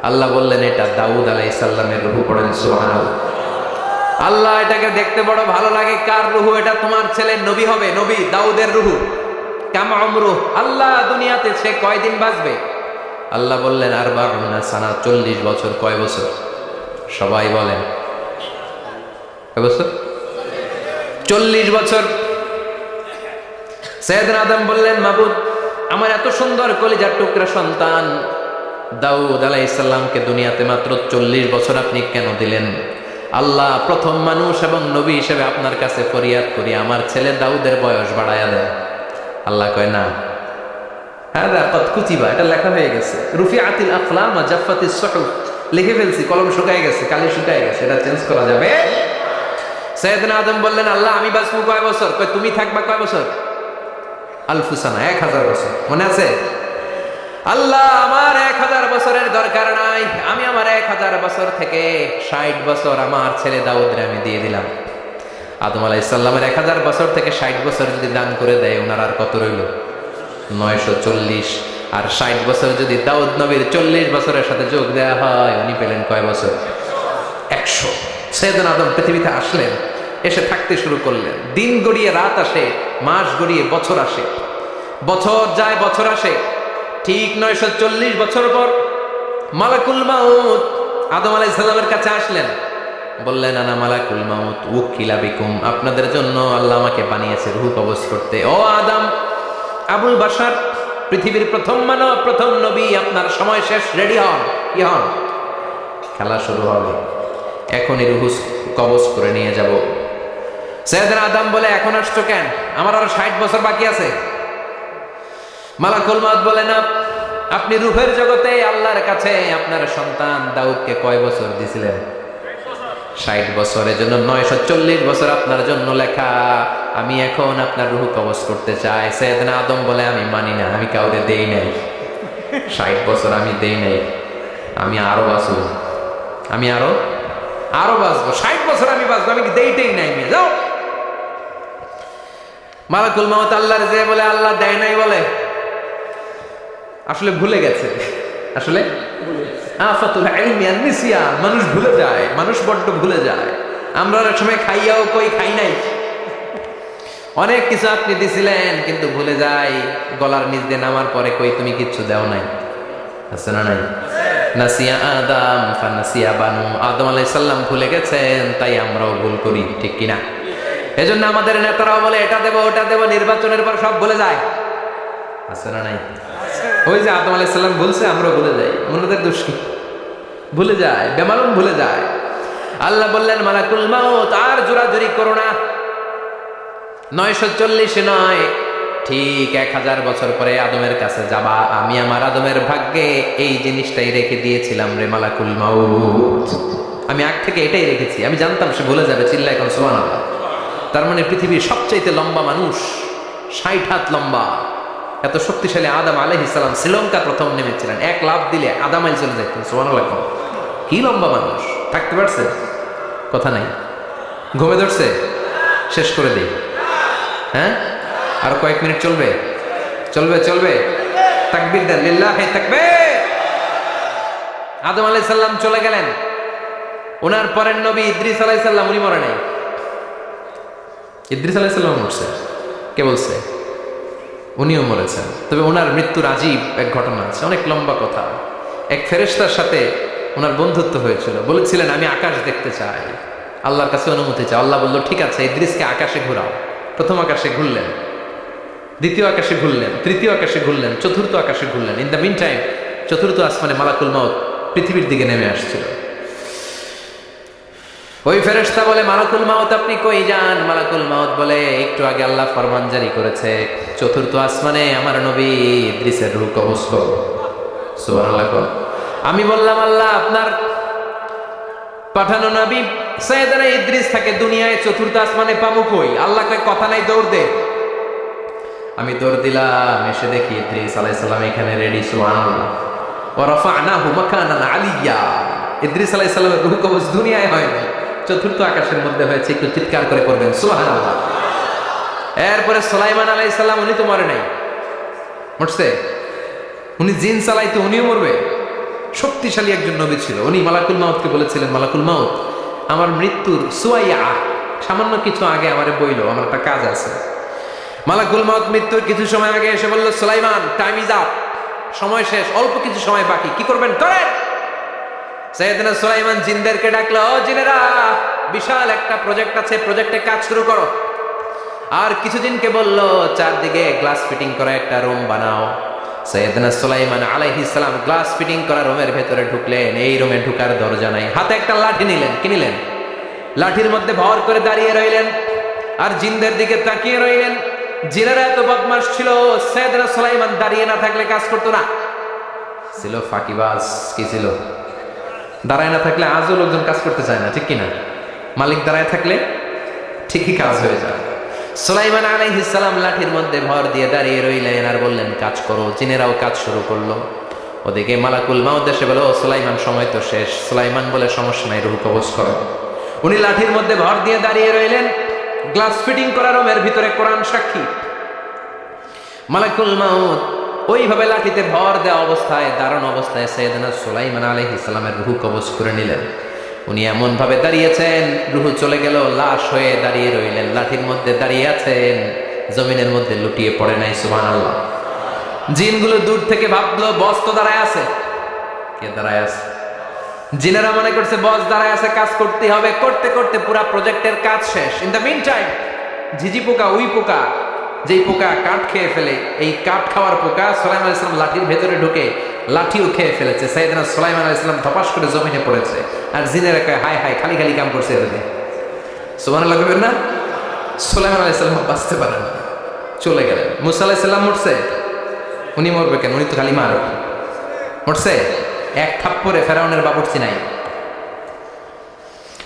আল্লাহ বললেন, এটা দাউদ আলাইহিস সালামের রূহ। পড়েন সুবহানাল্লাহ। আল্লাহ এটাকে দেখতে বড় ভালো লাগে, কার রূহ? এটা তোমার ছেলে নবী হবে, নবী দাউদের রূহ। কাম আমরুহ, আল্লাহ দুনিয়াতে সে কয়দিন বাঁচবে? আল্লাহ বললেন, আরবাউনা সানা, 40 বছর। কয় বছর? সবাই বলেন কয় বছর? 40 বছর। সাইয়েদনা আদম বললেন, মাবুদ, আমার এত সুন্দর কলিজার টুকরা সন্তান দাউদ আলাইহিস সালামকে দুনিয়াতে মাত্র 40 বছর আপনি কেন দিলেন? আল্লাহ, প্রথম মানুষ এবং নবী হিসেবে আপনার কাছে ফরিয়াদ করি, আমার ছেলে দাউদের বয়স বাড়ায়া দেন। আল্লাহ কয়, না, হাদা কদ কুতিবা, এটা লেখা হয়ে গেছে। রুফিআতিল আকলাম ওয়া জাফফাতিস সুহুফ, লিখে ফেলছি, কলম শুকায় গেছে, কালি শুকায় গেছে, এটা চেঞ্জ করা যাবে? সাইয়েদনা আদম বললেন, আল্লাহ আমি বাঁচবো কয় বছর? কয় তুমি থাকবা কয় বছর? আলফুসানা, 1000 বছর। মনে আছে? আল্লাহ, আমার 1000 বছরের দরকার নাই, আমি আমার 1000 বছর থেকে 60 বছর আমার ছেলে দাউদরে আমি দিয়ে দিলাম। আদম আলাইহিস সালামের 1000 বছর থেকে 60 বছর যদি দান করে দেয়, ওনার আর কত রইল? 940। আর 60 বছর যদি দাউদ নবীর 40 বছরের সাথে যোগ দেওয়া হয়, উনি পেলেন কয় বছর? 100। সাইয়েদনা আদম পৃথিবীতে আসলেন, এসে থাকতে শুরু করলেন। দিন গড়িয়ে রাত আসে, মাস গড়িয়ে বছর আসে, বছর যায় বছর আসে। ঠিক 940 বছর পর মালাকুল মাউত আদম আলাইহিস সালামের কাছে আসলেন। বললেন, আনা মালাকুল মাউত উকিলা বিকুম, আপনাদের জন্য আল্লাহ আমাকে বানিয়েছে রূহ কবজ করতে। ও আদম, আবুল বাশার, পৃথিবীর প্রথম মানব, প্রথম নবী, আপনার সময় শেষ, রেডি হন। কি হন? খেলা শুরু হবে, এখনই রূহ কবজ করে নিয়ে যাব। সাইয়েদনা আদম বলে, এখন আসছো কেন? আমার আরো 60 বছর বাকি আছে। মালাকুল মাউত বলে, না, আপনি রূহের জগতে আল্লাহর কাছে আপনার সন্তান দাউদকে কয় বছর দিয়েছিলেন? 60 বছরের জন্য 940 বছর আপনার জন্য লেখা। আমি এখন আপনার রূহ কবজ করতে চাই। সাইয়েদনা আদম বলে, আমি মানি না, আমি কাউকে দেই নাই। 60 বছর আমি দেই নাই, আমি আরো বাঁচবো, আমি আরো বাঁচবো, 60 বছর আমি বাঁচবো, আমি দেইতেই নাই। মেয়ে যাও। মালাকুল মাউত আল্লাহর যে বলে, আল্লাহ দেয় নাই বলে, আসলে ভুলে গেছে। আসলে আফাতুল ইলমি আন নিসিয়ান, মানুষ ভুলে যায়, মানুষ বড্ড ভুলে যায়। আমরা অনেক সময় খাইয়াও কই খাই নাই। অনেক কিছু আপনি দিছিলেন, কিন্তু ভুলে যাই, গলার নিচ দিয়ে নামার পরে কই তুমি কিচ্ছু দাও নাই। আছে না নাই? নাসিয়া আদম ফানাসিয়া বানু, আদম আলাইহিস সালাম ভুলে গেছেন, তাই আমরাও ভুল করি, ঠিক কিনা? এজন্য আমাদের নেতারাও বলে, এটা দেব ওটা দেব, নির্বাচনের পর সব ভুলে যায়। আছে না নাই? ওই যে আদম আলাইহিস সালাম বলছে, আমরা ভুলে যাই। ওনাদের দোষ কি? ভুলে যায়, বেমালুম ভুলে যায়। আল্লাহ বললেন, মালাকুল মাউত আর জোরাজুরি করো না, 940 নয়, ঠিক 1000 বছর পরে আদমের কাছে যাবা। আমি আমার আদমের ভাগ্যে এই জিনিসটাই রেখে দিয়েছিলাম রে মালাকুল মাউত। আমি আগ থেকে এটাই রেখেছি, আমি জানতাম সে ভুলে যাবে। চিল্লা এখন সুবহানাল্লাহ। তার মানে পৃথিবীর সবচাইতে লম্বা মানুষ, 60 হাত লম্বা, এত শক্তিশালী আদম আলাইহিস সালাম শ্রীলঙ্কা প্রথম নেমেছিলেন। 1 লাফ দিলে আদামাইল চলে যেতেন। সুবহানাল্লাহ। কি লম্বা মানুষ! থাকতে পারছে? কথা নাই। ঘুমে ধরছে? শেষ করে দিই। হ্যাঁ, আরো কয়েক মিনিট চলবে, চলবে, চলবে। তাকবীর দেন, লিল্লাহি তাকবীর। আদম আলাইহিস সালাম চলে গেলেন। ওনার পরের নবী ইদ্রিস আলাইহিস সালাম, উনি মরে নাই। ইদ্রিস আলাইহিস সালাম মরছে, কে বলছে? উনিও মরেছেন। তবে ওনার মৃত্যুর আজীব এক ঘটনা আছে, অনেক লম্বা কথা। এক ফেরেশতার সাথে ওনার বন্ধুত্ব হয়েছিল। বলেছিলেন, আমি আকাশ দেখতে চাই, আল্লাহর কাছে অনুমতি চাই। আল্লাহ বলল, ঠিক আছে, ইদ্রিসকে আকাশে ঘোরাও। প্রথম আকাশে ঘুরলেন, দ্বিতীয় আকাশে ঘুরলেন, তৃতীয় আকাশে ঘুরলেন, চতুর্থ আকাশে ঘুরলেন। ইন দ্য মিন টাইম চতুর্থ আসমানে মালাকুল মাউত পৃথিবীর দিকে নেমে আসছিল। ওই ফেরেশতা বলে, মালাকুল মাউত আপনি কই যান? মালাকুল মাউত বলে, একটু আগে আল্লাহ ফরমান জারি করেছে, চতুর্থ আসমানে আমার নবী ইদ্রিসের রূহ কবজ করো। সুবহানাল্লাহ। আমি বললাম, আল্লাহ আপনার পাঠানো নবী সাইয়েদনা ইদ্রিস থাকে দুনিয়ায়, চতুর্থ আসমানে পাবো কই? আল্লাহ কয়, কথা নাই, দৌড় দে। আমি দৌড় দিলাম, এসে দেখি ইদ্রিস আলাইহিস সালাম এখানে রেডি। সুবহানাল্লাহ। ওয়া রাফা'নাহু মাকানান আলিয়্যা। ইদ্রিস আলাইহিস সালামের রূহ কবজ দুনিয়ায় হয় নাই, চতুর্থ আকাশের মধ্যে হয়েছে। একটু চিৎকার করে পড়বেন সুবহানাল্লাহ। এরপরে সুলাইমান আলাইহিস সালাম, উনি তো মরে নাই, মরছে? উনি জিন চালাইতে, উনিও মরবে? শক্তিশালী একজন নবী ছিল। উনি মালাকুল মাউতকে বলেছিলেন, মালাকুল মাউত, আমার মৃত্যুর সুয়াইয়া, সামান্য কিছু আগে আমারে বইল, আমার একটা কাজ আছে। মালাকুল মাউত মৃত্যুর কিছু সময় আগে এসে বলল, সুলাইমান, টাইম ইজ আপ, সময় শেষ, অল্প কিছু সময় বাকি, কি করবেন করেন। সাইয়েদনা সুলাইমান জিনদেরকে ডাকলো, ও জিনেরা, বিশাল একটা প্রজেক্ট আছে, প্রজেক্টে কাজ শুরু করো। আর কিছু জিনকে বলল, চারদিকে গ্লাস ফিটিং করা একটা রুম বানাও। সাইয়েদনা সুলাইমান আলাইহিস সালাম গ্লাস ফিটিং করা রুমের ভেতরে ঢুকলেন। এই রুমে ঢুকার দরজা নাই, হাতে একটা লাঠি নিলেন। কি নিলেন? লাঠির মধ্যে ভর করে দাঁড়িয়ে রইলেন আর জিনদের দিকে তাকিয়ে রইলেন। জিনেরা এত বদমাশ ছিল, সাইয়েদনা সুলাইমান দাঁড়িয়ে না থাকলে কাজ করতো না, ছিল ফাঁকিবাজ। কি ছিল? দাঁড়ায় না থাকলে আজও লোকজন কাজ করতে চায় না, ঠিক কিনা? মালিক দাঁড়ায় থাকলে ঠিকই কাজ হয়ে যায়। সুলাইমান আলাইহিস সালাম লাঠির মধ্যে ভর দিয়ে দাঁড়িয়ে রইলেন আর বললেন, কাজ করো। জিনেরাও কাজ শুরু করলো। ওদিকে মালাকুল মাউত এসে বলে, ও সুলাইমান, সময় তো শেষ। সুলাইমান বলে, সমস্যা নাই, রূহ কবজ করো। উনি লাঠির মধ্যে ভর দিয়ে দাঁড়িয়ে রইলেন। গ্লাস ফিটিং করা রুমের ভিতরে কোরআন সাক্ষী। মালাকুল মাউত ওইভাবে লাঠিতে ভর দেওয়া অবস্থায়, দাঁড়ানো অবস্থায় সাইয়েদনা সুলাইমান আলাইহিস সালামের রূহ কবজ করে নিলেন। উনি এমন ভাবে দাঁড়িয়েছেন, রূহ চলে গেল, লাশ হয়ে দাঁড়িয়ে রইলেন। লাঠির মধ্যে দাঁড়িয়ে আছেন, জমিনের মধ্যে লুটিয়ে পড়ে নাই। সুবহানাল্লাহ। জিনগুলো দূর থেকে ভাবলো, বস তো দাঁড়ায় আছে। কে দাঁড়ায় আছে? জিনেরা মনে করছে বস দাঁড়ায় আছে, কাজ করতে হবে। করতে করতে পুরা প্রজেক্টের কাজ শেষ। ইন দ্য মিন টাইম, ঝিঝি পোকা, উই পোকা, যেই পোকা কাঠ খেয়ে ফেলে, এই কাঠ খাওয়ার পোকা সুলাইমান আলাইহিস সালাম লাঠির ভেতরে ঢুকে লাঠিও খেয়ে ফেলেছে। সাইয়েদনা সুলাইমান আলাইহিস সালাম ধপাস করে জমিনে পড়েছে। আর জিনেরা কয়, হায় হায়, খালি খালি কাম করছে এদিকে। সুবহানাল্লাহ বলবেন না? সুলাইমান আলাইহিস সালাম বাঁচতে পারেন না, চলে গেলেন। মুসা আলাইহিস সালাম মরছে? উনি মরবে কেন? উনি তো খালি মারে। মরছে? এক থাপ্পড়ে ফেরাউনের বাবুর্চি নাই।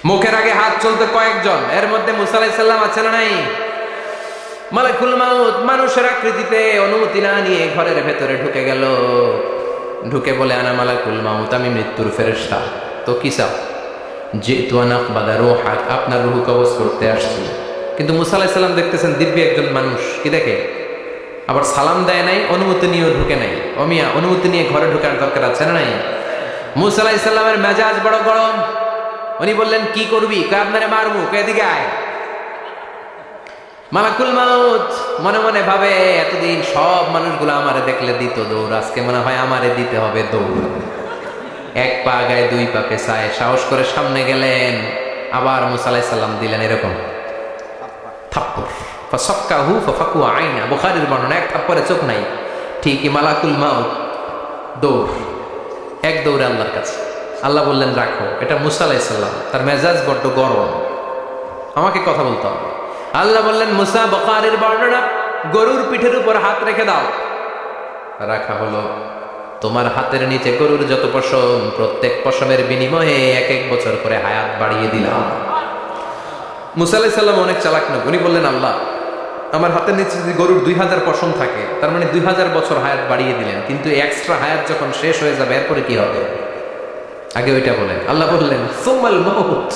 মুখের আগে হাত চলতে কয়েকজন, এর মধ্যে মুসা আলাইহিস সালাম আছে না নাই? মালাকুল মাউত মানুষের আকৃতিতে, অনুমতি না নিয়ে ঘরের ভেতরে ঢুকে গেল। ঢুকে বলে, আনা মালাকুল মাউত, আমি মৃত্যুর ফেরেশতা। তো কি চাও? জিতু আন আকবাদা রূহাক, আপনার রূহ কবজ করতে আসছি। কিন্তু মুসা আলাইহিস সালাম দেখতেছেন দিব্য একজন মানুষ, কি দেখে? আবার সালাম দেয় নাই, অনুমতি নিয়েও ঢুকে নাই। অমিয়া, অনুমতি নিয়ে ঘরে ঢোকার দরকার আছে না নাই? মুসা আলাইহিস সালামের মেজাজ বড় গরম। উনি বললেন, কি করবি? কয়, আপনারে মারমু। কয়, এদিকে আয়। মালাকুল মাউত মনে মনে ভাবে, এতদিন সব মানুষগুলো আমারে দেখলে দিত দৌড়, আজকে মনে হয় আমারে দিতে হবে দৌড়। এক পা গায়ে দুই পা পেছায় সাহস করে সামনে গেলেন। আবার মুসা আলাইহিস সালাম দিলেন এরকম থাপ্পড়। ফাসাক্কাহু ফাফাকু আইনা, বুখারীর বর্ণনা, এক থাপ্পড়ে চোখ নাই। ঠিকই মালাকুল মাউত দৌড়, এক দৌড়ে আল্লাহর কাছে। আল্লাহ বললেন, রাখো। এটা মুসা আলাইহিস সালাম, তার মেজাজ বড্ড গরম, আমাকে কথা বলতে হবে। আল্লাহ বললেন, মুসা, বুখারীর বর্ণনা, গরুর পিঠের উপর হাত রেখে দাও। রাখা হলো। তোমার হাতের নিচে গরুর যত পশম, প্রত্যেক পশমের বিনিময়ে এক এক বছর করে হায়াত বাড়িয়ে দিলাম। মুসা আলাইহিস সালাম অনেক চালাক না। উনি বললেন, আল্লাহ, আমার হাতের নিচে যদি গরুর 2000 পশম থাকে, তার মানে 2000 বছর হায়াত বাড়িয়ে দিলেন। কিন্তু এক্সট্রা হায়াত যখন শেষ হয়ে যাবে, এরপরে কি হবে? আগে ওইটা বলেন। আল্লাহ বললেন, সুম্মাল মাউত,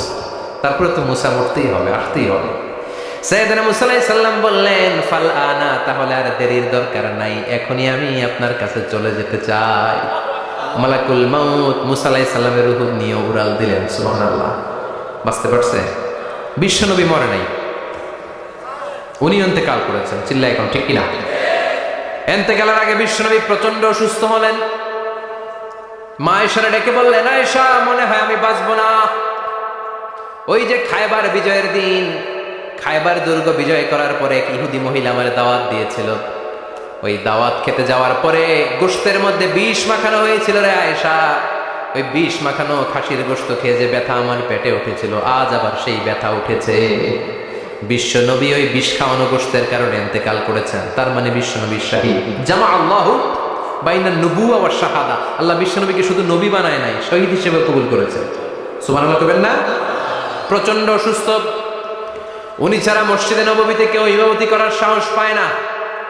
তারপরে তো মুসা মরতেই হবে, আসতেই হবে। সাইয়েদনা মুসা আলাইহিস সালাম বললেন, ফাল আনা, তাহলে আর দেরির দরকার নাই, এখনই আমি আপনার কাছে চলে যেতে চাই। মালাকুল মাউত মুসা আলাইহিস সালামের রূহ নিয়ে উড়াল দিলেন। সুবহানাল্লাহ। বাঁচতে পারছে? বিশ্বনবী মরে নাই, উনি ইন্তেকাল করেছেন। চিল্লায় এখন, ঠিক কিনা? ইন্তেকালের আগে বিশ্বনবী প্রচন্ড অসুস্থ হলেন। মা আয়েশারে ডেকে বললেন, আয়েশা, মনে হয় আমি বাঁচবো না। ওই যে খায়বার বিজয়ের দিন, খায়বার দুর্গ বিজয় করার পরে এক ইহুদি মহিলা আমার দাওয়াত দিয়েছিল। ওই দাওয়াত খেতে যাওয়ার পরে গোশতের মধ্যে বিষ মাখানো হয়েছিল রে আয়েশা। ওই বিষ মাখানো খাসির গোশত খেয়ে যে ব্যথা আমার পেটে উঠেছিল, আজ আবার সেই ব্যথা উঠেছে। বিশ্বনবী ওই বিষ খাওয়ানো গোশতের কারণে ইন্তেকাল করেছেন। তার মানে বিশ্বনবী শাহীদ। জামা আল্লাহু বাইনা নবুওয়া ওয়া শাহাদা, আল্লাহ বিশ্বনবীকে শুধু নবী বানায় নাই, শহীদ হিসেবে কবুল করেছেন। সুবহানাল্লাহ কইবেন না? প্রচন্ড অসুস্থ, উনি ছাড়া মসজিদে নববীতে কেউ ইমামতি করার সাহস পায় না।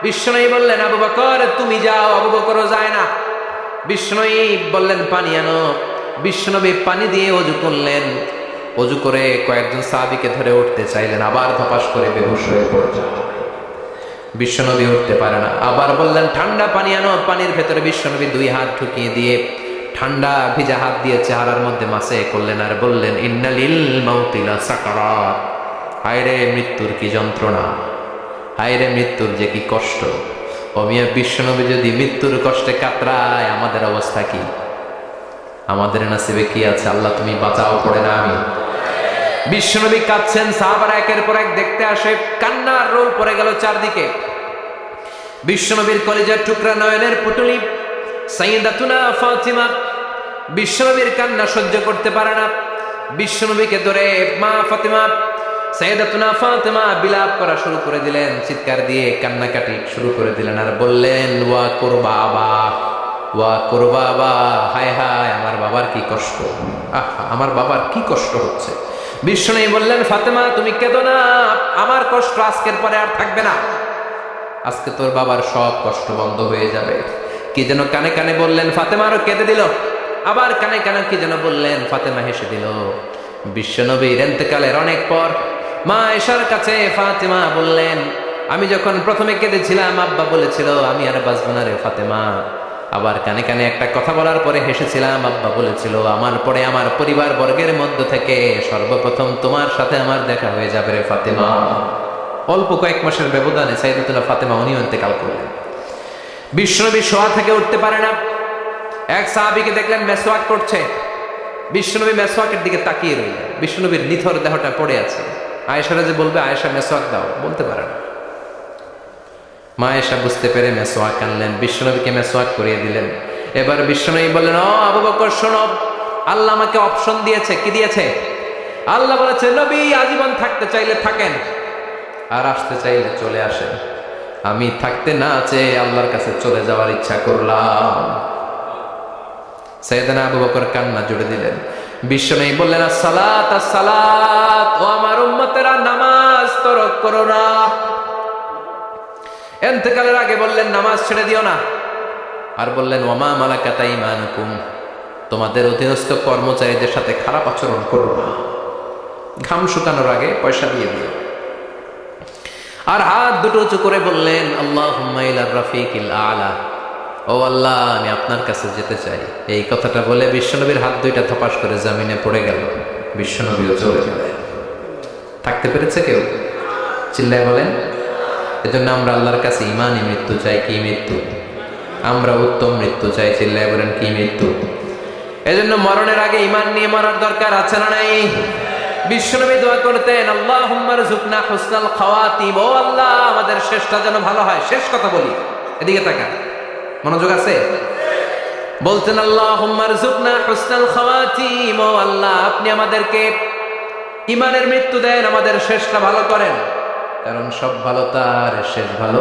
বিশ্বনবী বললেন, আবু বকর তুমি যাও। আবু বকরও যায় না। বিশ্বনবী বললেন, পানি আনো। বিশ্বনবী পানি দিয়ে ওযু করলেন। ওযু করে কয়েকজন সাহাবীকে ধরে উঠতে চাইলেন, আবার ধপাস করে বেহুশ হয়ে পড়লেন। বিশ্বনবী উঠতে পারে না। আবার বললেন ঠান্ডা পানি আনো, পানির ভেতরে বিশ্বনবী 2 হাত ঢুকিয়ে দিয়ে ঠান্ডা ভিজা হাত দিয়ে চেহারার মধ্যে মাসে করলেন আর বললেন ইন্নালিল মাউতি লাসাকারাত, হায়রে মৃত্যুর কি যন্ত্রণা, হায়রে মৃত্যুর যে কি কষ্ট। ও মিয়া, বিশ্বনবী যদি মৃত্যুর কষ্টে কাতরায়, আমাদের অবস্থা কি? আমাদের নসিবে কি আছে? আল্লাহ তুমি বাঁচাও, পড়ে না আমি। বিশ্বনবী কাঁদছেন, সাহাবারা একের পর এক দেখতে আসে, কান্নার রোল পড়ে গেল চারদিকে। বিশ্বনবীর কলিজার টুকরা নয়নের পুতুলি সাইয়্যিদাতুনা ফাতিমা বিশ্বনবীর কান্না সহ্য করতে পারে না। বিশ্বনবীকে ধরে মা ফাতিমা, সাইয়্যিদাতুনা ফাতিমা বিলাপ করা শুরু করে দিলেন, চিৎকার দিয়ে কান্নাকাটি শুরু করে দিলেন আর বললেন ওয়া কুরবাবা, ওয়া কুরবাবা, হায় হায় আমার বাবার কি কষ্ট, আহা আমার বাবার কি কষ্ট হচ্ছে। বিশ্বনবী বললেন ফাতেমা তুমি কেঁদো না, আমার কষ্ট আজকের পরে আর থাকবে না, আজকে তোর বাবার সব কষ্ট বন্ধ হয়ে যাবে। কি যেন কানে কানে বললেন, ফাতেমা আরো কেঁদে দিল। আবার কানে কানে কি যেন বললেন, ফাতেমা হেসে দিল। বিশ্বনবীর ইন্তেকালের অনেক পর মা আয়েশার কাছে ফাতেমা বললেন, আমি যখন প্রথমে কেঁদেছিলাম আব্বা বলেছিল আমি আর বাঁচব না রে ফাতেমা। আবার কানে কানে একটা কথা বলার পরে হেসেছিলাম, আব্বা বলেছিল আমার পরে আমার পরিবার বর্গের মধ্য থেকে সর্বপ্রথম তোমার সাথে আমার দেখা হয়ে যাবে রে ফাতেমা। অল্প কয়েক মাসের ব্যবধানে সাইয়্যিদাতুনা ফাতেমা উনিও ইন্তেকাল করলেন। বিশ্বনবী শোয়া থেকে উঠতে পারে না। এক সাহাবীকে দেখলেন মেসওয়াক করছে, বিশ্বনবী মেসওয়াকের দিকে তাকিয়ে রইলেন। বিশ্বনবীর নিথর দেহটা পড়ে আছে। আয়েশারা যে বলবে আয়েশা মেসওয়াক দাও, বলতে পারে না। মা আয়েশা বুঝতে পেরে মেসওয়াক আনলেন, বিশ্বনবীকে মেসওয়াক করিয়ে দিলেন। এবার বিশ্বনবী বললেন ও আবু বকর শোনো, আল্লাহ আমাকে অপশন দিয়েছে। কি দিয়েছে? আল্লাহ বলেছে নবী আজীবন থাকতে চাইলে থাকেন, আর আসতে চাইলে চলে আসেন। আমি থাকতে না চেয়ে আল্লাহর কাছে চলে যাওয়ার ইচ্ছা করলাম। সাইয়েদনা আবু বকর কান্না জুড়ে দিলেন। বিশ্বনবী বললেন আসসালাত আসসালাত, ও আমার উম্মতেরা নামাজ তরক করো না। ইন্তেকালের আগে বললেন নামাজ ছেড়ে দিও না। আর বললেন ওয়ামা মালাকাত আইমানুকুম, তোমাদের অধীনস্থ কর্মচারীদের সাথে খারাপ আচরণ করো না। ঘাম শুকানোর আগে পয়সা দিয়ে দিও। আর হাত দুটো উঁচু করে বললেন আল্লাহুম্মা ইলার রাফিকিল আলা, ও আল্লাহ আমি আপনার কাছে যেতে চাই। এই কথাটা বলে বিশ্বনবীর হাত দুইটা ধপাস করে জমিনে পড়ে গেল। বিশ্বনবীও চলে গেলেন। থাকতে পেরেছে কেউ? চিল্লায় বলেন। এজন্য আমরা আল্লাহর কাছে ইমানি মৃত্যু চাই। কি মৃত্যু? আমরা উত্তম মৃত্যু চাই। চিল্লায় বলেন কি মৃত্যু? এজন্য মরণের আগে ইমান নিয়ে মরার দরকার আছে না নাই? বিশ্বনবী দোয়া করতেন আল্লাহুম্মা রযুকনা হুসনাল খাওয়াতিম, ও আল্লাহ আমাদের শেষটা যেন ভালো হয়। শেষ কথা বলি, এদিকে তাকান, মনোযোগ আছে? বলতেন আল্লাহুম্মা রযুকনা হুসনাল খাওয়াতিম, ও আল্লাহ আপনি আমাদেরকে ইমানের মৃত্যু দেন, আমাদের শেষটা ভালো করেন। কারণ সব ভালো তার শেষ ভালো।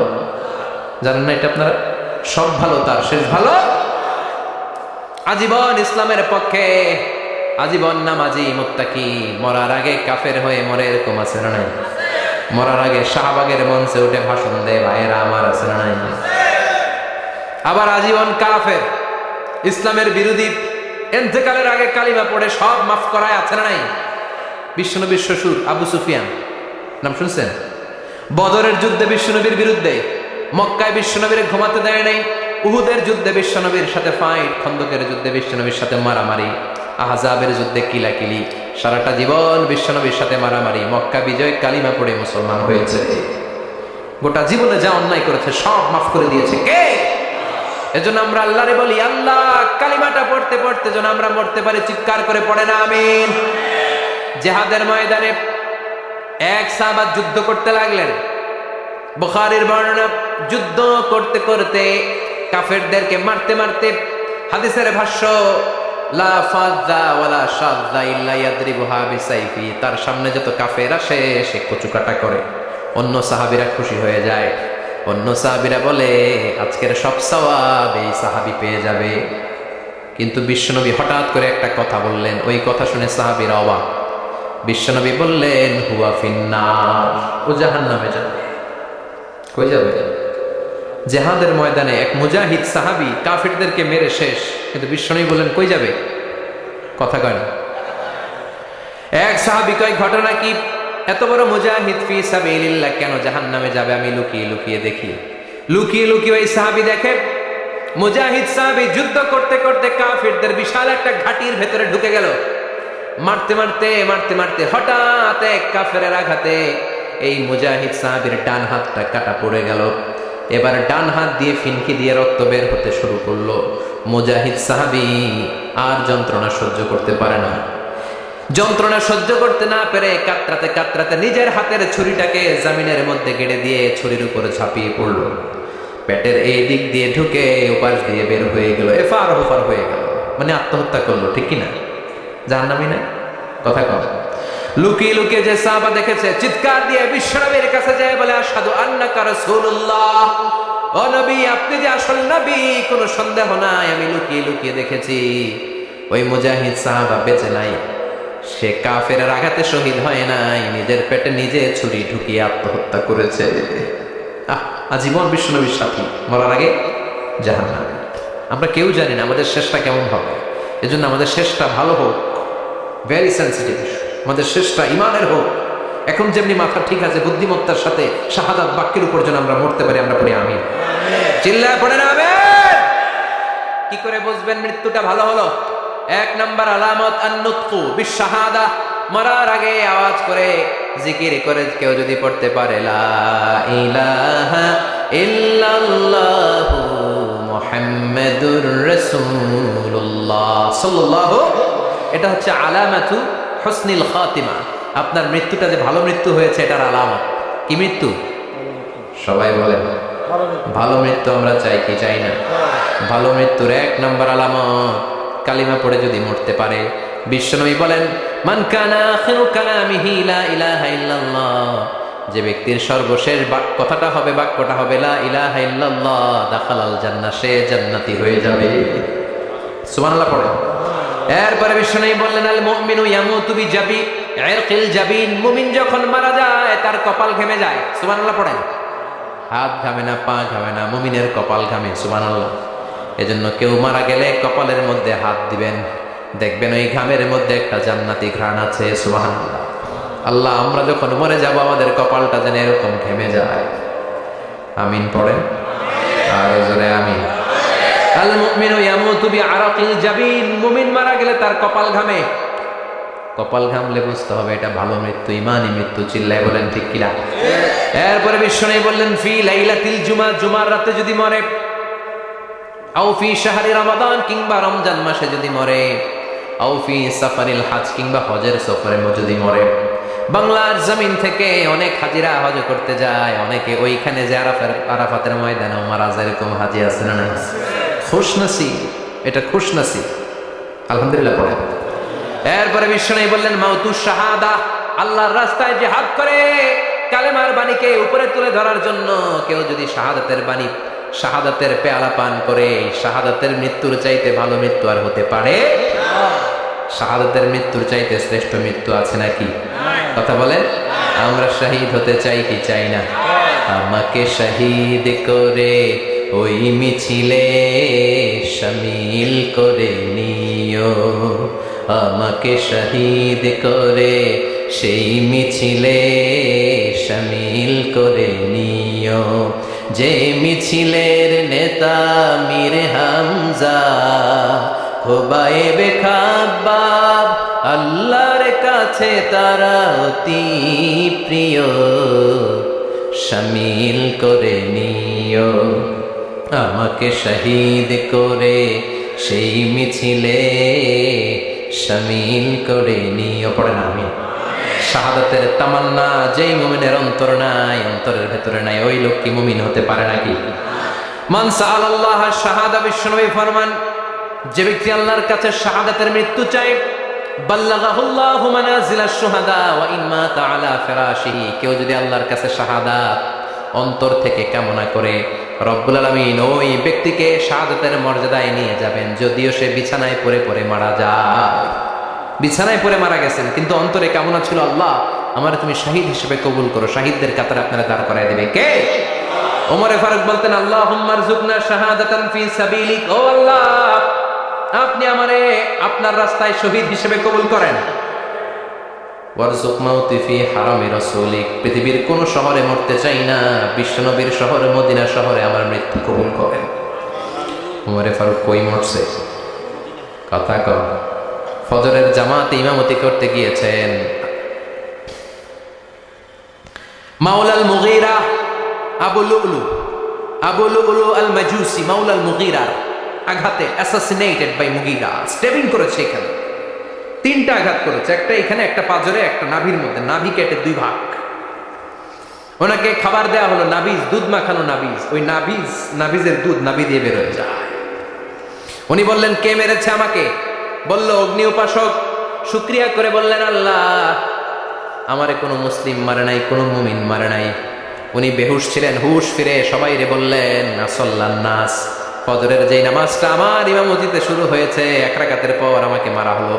জানেন না এটা আপনারা? সব ভালো তার শেষ ভালো। আজীবন ইসলামের পক্ষে, আজীবন নামাজি মুত্তাকি, মরার আগে কাফের হয়ে মরে, এরকম আছে না নাই? মরার আগে শাহবাগের মঞ্চে উঠে ভাষণ দেয়, ভাইয়েরা আমার, আছে না নাই? আবার আজীবন কাফের, ইসলামের বিরোধী, ইন্তেকালের আগে কালিমা পড়ে সব মাফ করায়, আছে না নাই? বিশ্বনবীর শ্বশুর আবু সুফিয়ান, নাম শুনছেন? বদরের যুদ্ধে বিশ্বনবীর বিরুদ্ধে, মক্কায় বিশ্বনবীর ঘুমাতে দেয় নাই, উহুদের যুদ্ধে বিশ্বনবীর সাথে ফাইট, খন্দকের যুদ্ধে বিশ্বনবীর সাথে মারামারি, আহজাবের যুদ্ধে কিলাকিলি, সারাটা জীবন বিশ্বনবীর সাথে মারামারি, মক্কা বিজয়, কালিমা পড়ে মুসলমান হয়েছে। গোটা জীবনে যা অন্যায় করেছে সব মাফ করে দিয়েছে কে? এজন্য আমরা আল্লাহরে বলি আল্লাহ কালিমাটা পড়তে পড়তে যেন আমরা মরতে পারি। চিৎকার করে পড়ে না আমিন। জিহাদের ময়দানে এক সাহাবা যুদ্ধ করতে লাগলেন। বুখারীর বর্ণনা, যুদ্ধ করতে করতে কাফেরদেরকে মারতে মারতে, হাদিসের ভাষ্য লা ফাযা ওয়ালা শাযা ইল্লা ইয়াদরিবুহা বিসাইফি, তার সামনে যত কাফের আসে সে কচুকাটা করে। অন্য সাহাবীরা খুশি হয়ে যায়। অন্য সাহাবীরা বলে আজকের সব সওয়াব এই সাহাবী পেয়ে যাবে। কিন্তু বিশ্বনবী হঠাৎ করে একটা কথা বললেন, ওই কথা শুনে সাহাবীরা অবাক। বিশ্বনবী বললেন হুয়া ফিন্নার, ও জাহান্নামে যাবে। কই যাবে? জিহাদের ময়দানে এক মুজাহিদ সাহাবী কাফিরদেরকে মেরে শেষ, কিন্তু বিশ্বনবী বললেন কই যাবে? কথা কয় না। এক সাহাবী কয় ঘটনা কি? এত বড় মুজাহিদ ফি সাবিলিল্লাহ কেন জাহান্নামে যাবে? আমি লুকিয়ে লুকিয়ে দেখি। লুকিয়ে লুকিয়ে ওই সাহাবী দেখে মুজাহিদ সাহাবী যুদ্ধ করতে করতে কাফিরদের বিশাল একটা ঘাটির ভেতরে ঢুকে গেল। মারতে মারতে মারতে মারতে হঠাৎ এক কাফেরের আঘাতে এই মুজাহিদ সাহাবীর ডান হাতটা কাটা পড়ে গেল। এবার ডান হাত দিয়ে ফিনকি দিয়ে রক্ত বের হতে শুরু করলো। মুজাহিদ সাহাবী আর যন্ত্রণা সহ্য করতে পারে না। যন্ত্রণা সহ্য করতে না পেরে কাতরাতে কাতরাতে নিজের হাতের ছুরিটাকে জমিনের মধ্যে গেড়ে দিয়ে ছুরির উপরে ঝাঁপিয়ে পড়লো। পেটের এই দিক দিয়ে ঢুকে ওপাশ দিয়ে বের হয়ে গেল, এফার ওপার হয়ে গেল, মানে আত্মহত্যা করলো। ঠিক কিনা? জাহান্নামী না? কথা কম। লুকিয়ে লুকিয়ে যে সাহাবা দেখেছে চিৎকার দিয়ে বিশ্বনবীর কাছে যায় বলে, আশহাদু আন্নাকা রাসূলুল্লাহ, ও নবী আপনি যে আসল নবী, কোনো সন্দেহ নাই, আমি লুকিয়ে লুকিয়ে দেখেছি। ওই মুজাহিদ সাহাবা বেঁচে নাই, সে কাফেরের আঘাতে শহীদ হয় নাই, নিজের পেটে নিজে ছুরি ঢুকিয়ে আত্মহত্যা করেছে। আজীবন বিশ্বনবীর সাথী, মরার আগে জাহান্নামে। আমরা কেউ জানি না আমাদের শেষটা কেমন হবে, এজন্য আমাদের শেষটা ভালো হোক, ভেরি সেন্সিটিভ। আমাদের শেষটা ইমানের হোক। এখন যেমনি মাথা ঠিক আছে, বুদ্ধিমত্তার সাথে শাহাদাত বাক্যের উপর যেন আমরা মরতে পারি, আমরা পড়ি আমিন। চিল্লায় পড়েন আমিন। কি করে বুঝবেন মৃত্যুটা ভালো হলো? এক নাম্বার আলামত আন-নুতকু বিশ-শাহাদা। মরার আগে আওয়াজ করে জিকির করে কেউ যদি পড়তে পারে লা ইলাহা ইল্লাল্লাহু মুহাম্মাদুর রাসূলুল্লাহ সাল্লাল্লাহু, এটা হচ্ছে আলামাতু হুসনিল খাতিমা। আপনার মৃত্যুটা যে ভালো মৃত্যু হয়েছে এটার আলামত। কি মৃত্যু? সবাই বলেন ভালো মৃত্যু আমরা চাই কি চাই না? ভালো মৃত্যুর এক নাম্বার আলামত কালিমা পড়ে যদি মরতে পারে। বিশ্বনবী বলেন, মান কানা আখিরু কালামিহি লা ইলাহা ইল্লাল্লাহ, যে ব্যক্তির সর্বশেষ কথাটা হবে, বাক্যটা হবে লা ইলাহা ইল্লাল্লাহ, দাখালাল জান্নাহ, সে জান্নাতি হয়ে যাবে। সুবহানাল্লাহ পড়েন। এরপরে বিশ্বনবী বললেন, আল মুমিনু ইয়ামুতু বিজাবি ইরকিল জাবিন, মুমিন যখন মারা যায় তার কপাল ঘেমে যায়। সুবহানাল্লাহ পড়েন। হাত ঘামে না, পা ঘামে না, মুমিনের কপাল ঘামে। সুবহানাল্লাহ। এজন্য কেউ মারা গেলে কপালের মধ্যে হাত দিবেন, দেখবেন ওই ঘামের মধ্যে একটা জান্নাতি ঘ্রাণ আছে। সুবহানাল্লাহ। আল্লাহ আমরা যখন মরে যাব আমাদের কপালটা যেন এরকম ঘেমে যায়। আমিন পড়েন আর জোরে আমিন। আল মুমিনু ইয়ামুতু বিআরাকিল জাবিন, মুমিন মারা গেলে তার কপাল ঘামে। কপাল ঘামলে বুঝতে হবে এটা ভালো মৃত্যু, ইমানি মৃত্যু। চিল্লায় বলেন ঠিক কিনা? এরপরে বিশ্বনবী বললেন, ফি লাইলাতিল জুমা, জুমার রাতে যদি মরে, আও ফি শাহরি রমাদান, কিংবা রমজান মাসে যদি মরে, আও ফি সাফারিল হজ, কিংবা হজের সফরে যদি মরে। বাংলার জমিন থেকে অনেক হাজিরা হজ করতে যায়, অনেকে ওইখানে যে আরাফাতের ময়দানে মারা যায়, এরকম হাজি আছে না? খুশনসিব, এটা খুশনসিব। আলহামদুলিল্লাহ পড়ে। এরপরে বিশ্বনবী বললেন, মাউতুশ শাহাদা, আল্লাহর রাস্তায় জিহাদ করে কালেমার বাণীকে উপরে তুলে ধরার জন্য কেউ যদি শাহাদাতের বাণী, শাহাদাতের পেয়ালা পান করে, শাহাদাতের মৃত্যুর চাইতে ভালো মৃত্যু আর হতে পারে? শাহাদাতের মৃত্যুর চাইতে শ্রেষ্ঠ মৃত্যু আছে নাকি? কথা বলেন। আমরা শহীদ হতে চাই কি চাই না? আমাকে শহীদ করে ওই মিছিলে শামিল করে নিও, আমাকে শহীদ করে সেই মিছিলে শামিল করে নিও, যে মিছিলের নেতা মীর হামজা, খোবায়েবে খাব্বাব, আল্লাহর কাছে তারা অতি প্রিয়, শামিল করে নিও, আমাকে শহীদ করে সেই মিছিলে শামিল করে নিও। পড়েন আমিন। শাহাদাতের তামান্না যেই মুমিনের অন্তর নাই, অন্তরের ভেতরে নাই, ওই লোক কি মুমিন হতে পারে নাকি? মান সাআলাল্লাহ শাহাদা, বিশ্বনবী ফরমান, যে ব্যক্তি আল্লাহর কাছে শাহাদাতের মৃত্যু চায়, বাল্লাগাহুল্লাহু মানাজিলাশ শুহাদা ওয়া ইন মাতা আলা ফিরাশিহি, কেউ যদি আল্লাহর কাছে শাহাদাত অন্তর থেকে কামনা করে, রব্বুল আলামিন ওই ব্যক্তিকে শাহাদাতের মর্যাদায় নিয়ে যাবেন, যদিও সে বিছানায় পড়ে পড়ে মারা যায়। বিছানায় পড়ে মারা গেছেন, কিন্তু অন্তরে কামনা ছিল, আল্লাহ আমার তুমি শহীদ হিসেবে কবুল করো, শহীদদের কাতারে আপনারা দাঁড় করায় দেবে কে? ওমর ফারুক বলতেন, আল্লাহুম্মা রযুকনা শাহাদাতান ফি সাবিলিক, ও আল্লাহ আপনি আমারে আপনার রাস্তায় শহীদ হিসেবে কবুল করেন। ওয়ারযুক মাউতি ফি হারামি রাসূলিক, পৃথিবীর কোন শহরে মরতে চাই না, বিশ্বনবীর শহরে মদিনা শহরে আমার মৃত্যু কবুল করেন। উমরে ফারুক কই মরছে? কথা কম। ফজরের জামাতে ইমামতি করতে গিয়েছেন মাওলাল মুগীরা আবু লুলু আল মাজুসি, মাওলাল মুগীরা আঘাতে অ্যাসাসিনেটেড বাই মুগীরা, স্টেবিং করেছে এখানে, 3টা আঘাত করেছে, একটা এখানে, একটা পাজরে, একটা নাভির মধ্যে, নাভি কেটে 2 ভাগ। ওনাকে খাবার দেওয়া হলো নাবিজ, দুধ মাখানো নাবিজ, ওই নাবিজের দুধ নাভি দিয়ে বের হয়ে যায়। উনি বললেন কে মেরেছে আমাকে? বলল অগ্নি উপাসক। শুকরিয়া করে বললেন আল্লাহ, আমারে কোনো মুসলিম মারে নাই, কোনো মুমিন মারে নাই। উনি বেহুশ ছিলেন, হুশ ফিরে সবাই রে বললেন আসল্লান নাস, ফজরের যেই নামাজটা আমার ইমামতিতে শুরু হয়েছে 1 রাকাতের পর আমাকে মারা হলো।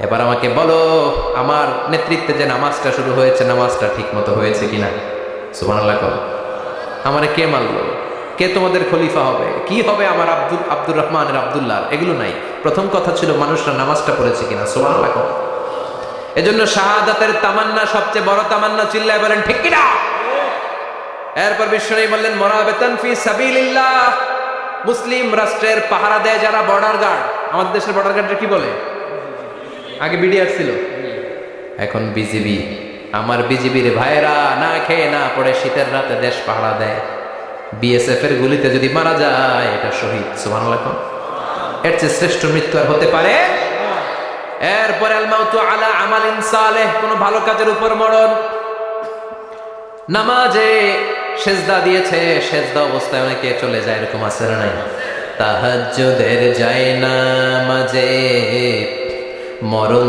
এবার আমাকে বলো আমার নেতৃত্বে যে নামাজটা শুরু হয়েছে নামাজটা ঠিক মতো হয়েছে কিনা? সুবহানাল্লাহ। আমারে কে মারলো? কে তোমাদের খলিফা হবে? কি হবে আমার আব্দুর রহমানের আব্দুল্লাহ? এগুলো নাই। প্রথম কথা ছিল মানুষরা নামাজটা পড়েছে কিনা। সুবহানাল্লাহ। এজন্য শাহাদাতের তামান্না সবচেয়ে বড় তামান্না, চিল্লায় বলেন ঠিক কিনা? এরপর বিশ্বনবী বললেন মুরাবিতান ফি সাবিলিল্লাহ, মুসলিম রাষ্ট্রের পাহারা দেয় যারা বর্ডার গার্ড। আমাদের দেশের বর্ডার গার্ডরা কি বলে? আগে বিডিআর ছিল, এখন বিজিবি। আমার বিজিবির ভাইরা না খেয়ে না পড়ে শীতের রাতে দেশ পাহারা দেয়। বিএসএফ এর গুলিতে যদি মারা যায় এটা শহীদ। সুবহানাল্লাহ। এর চেয়ে শ্রেষ্ঠ মৃত্যু আর হতে পারে? এরপরে আল মাউতু আলা আমালিন সালেহ, কোন ভালো কাজের উপর মরণ। নামাজে সেজদা দিয়েছে, সেজদা অবস্থায় অনেকে চলে যায়, এরকম আছে না নাই? তাহাজ্জুদের যায় নামাজে মরণ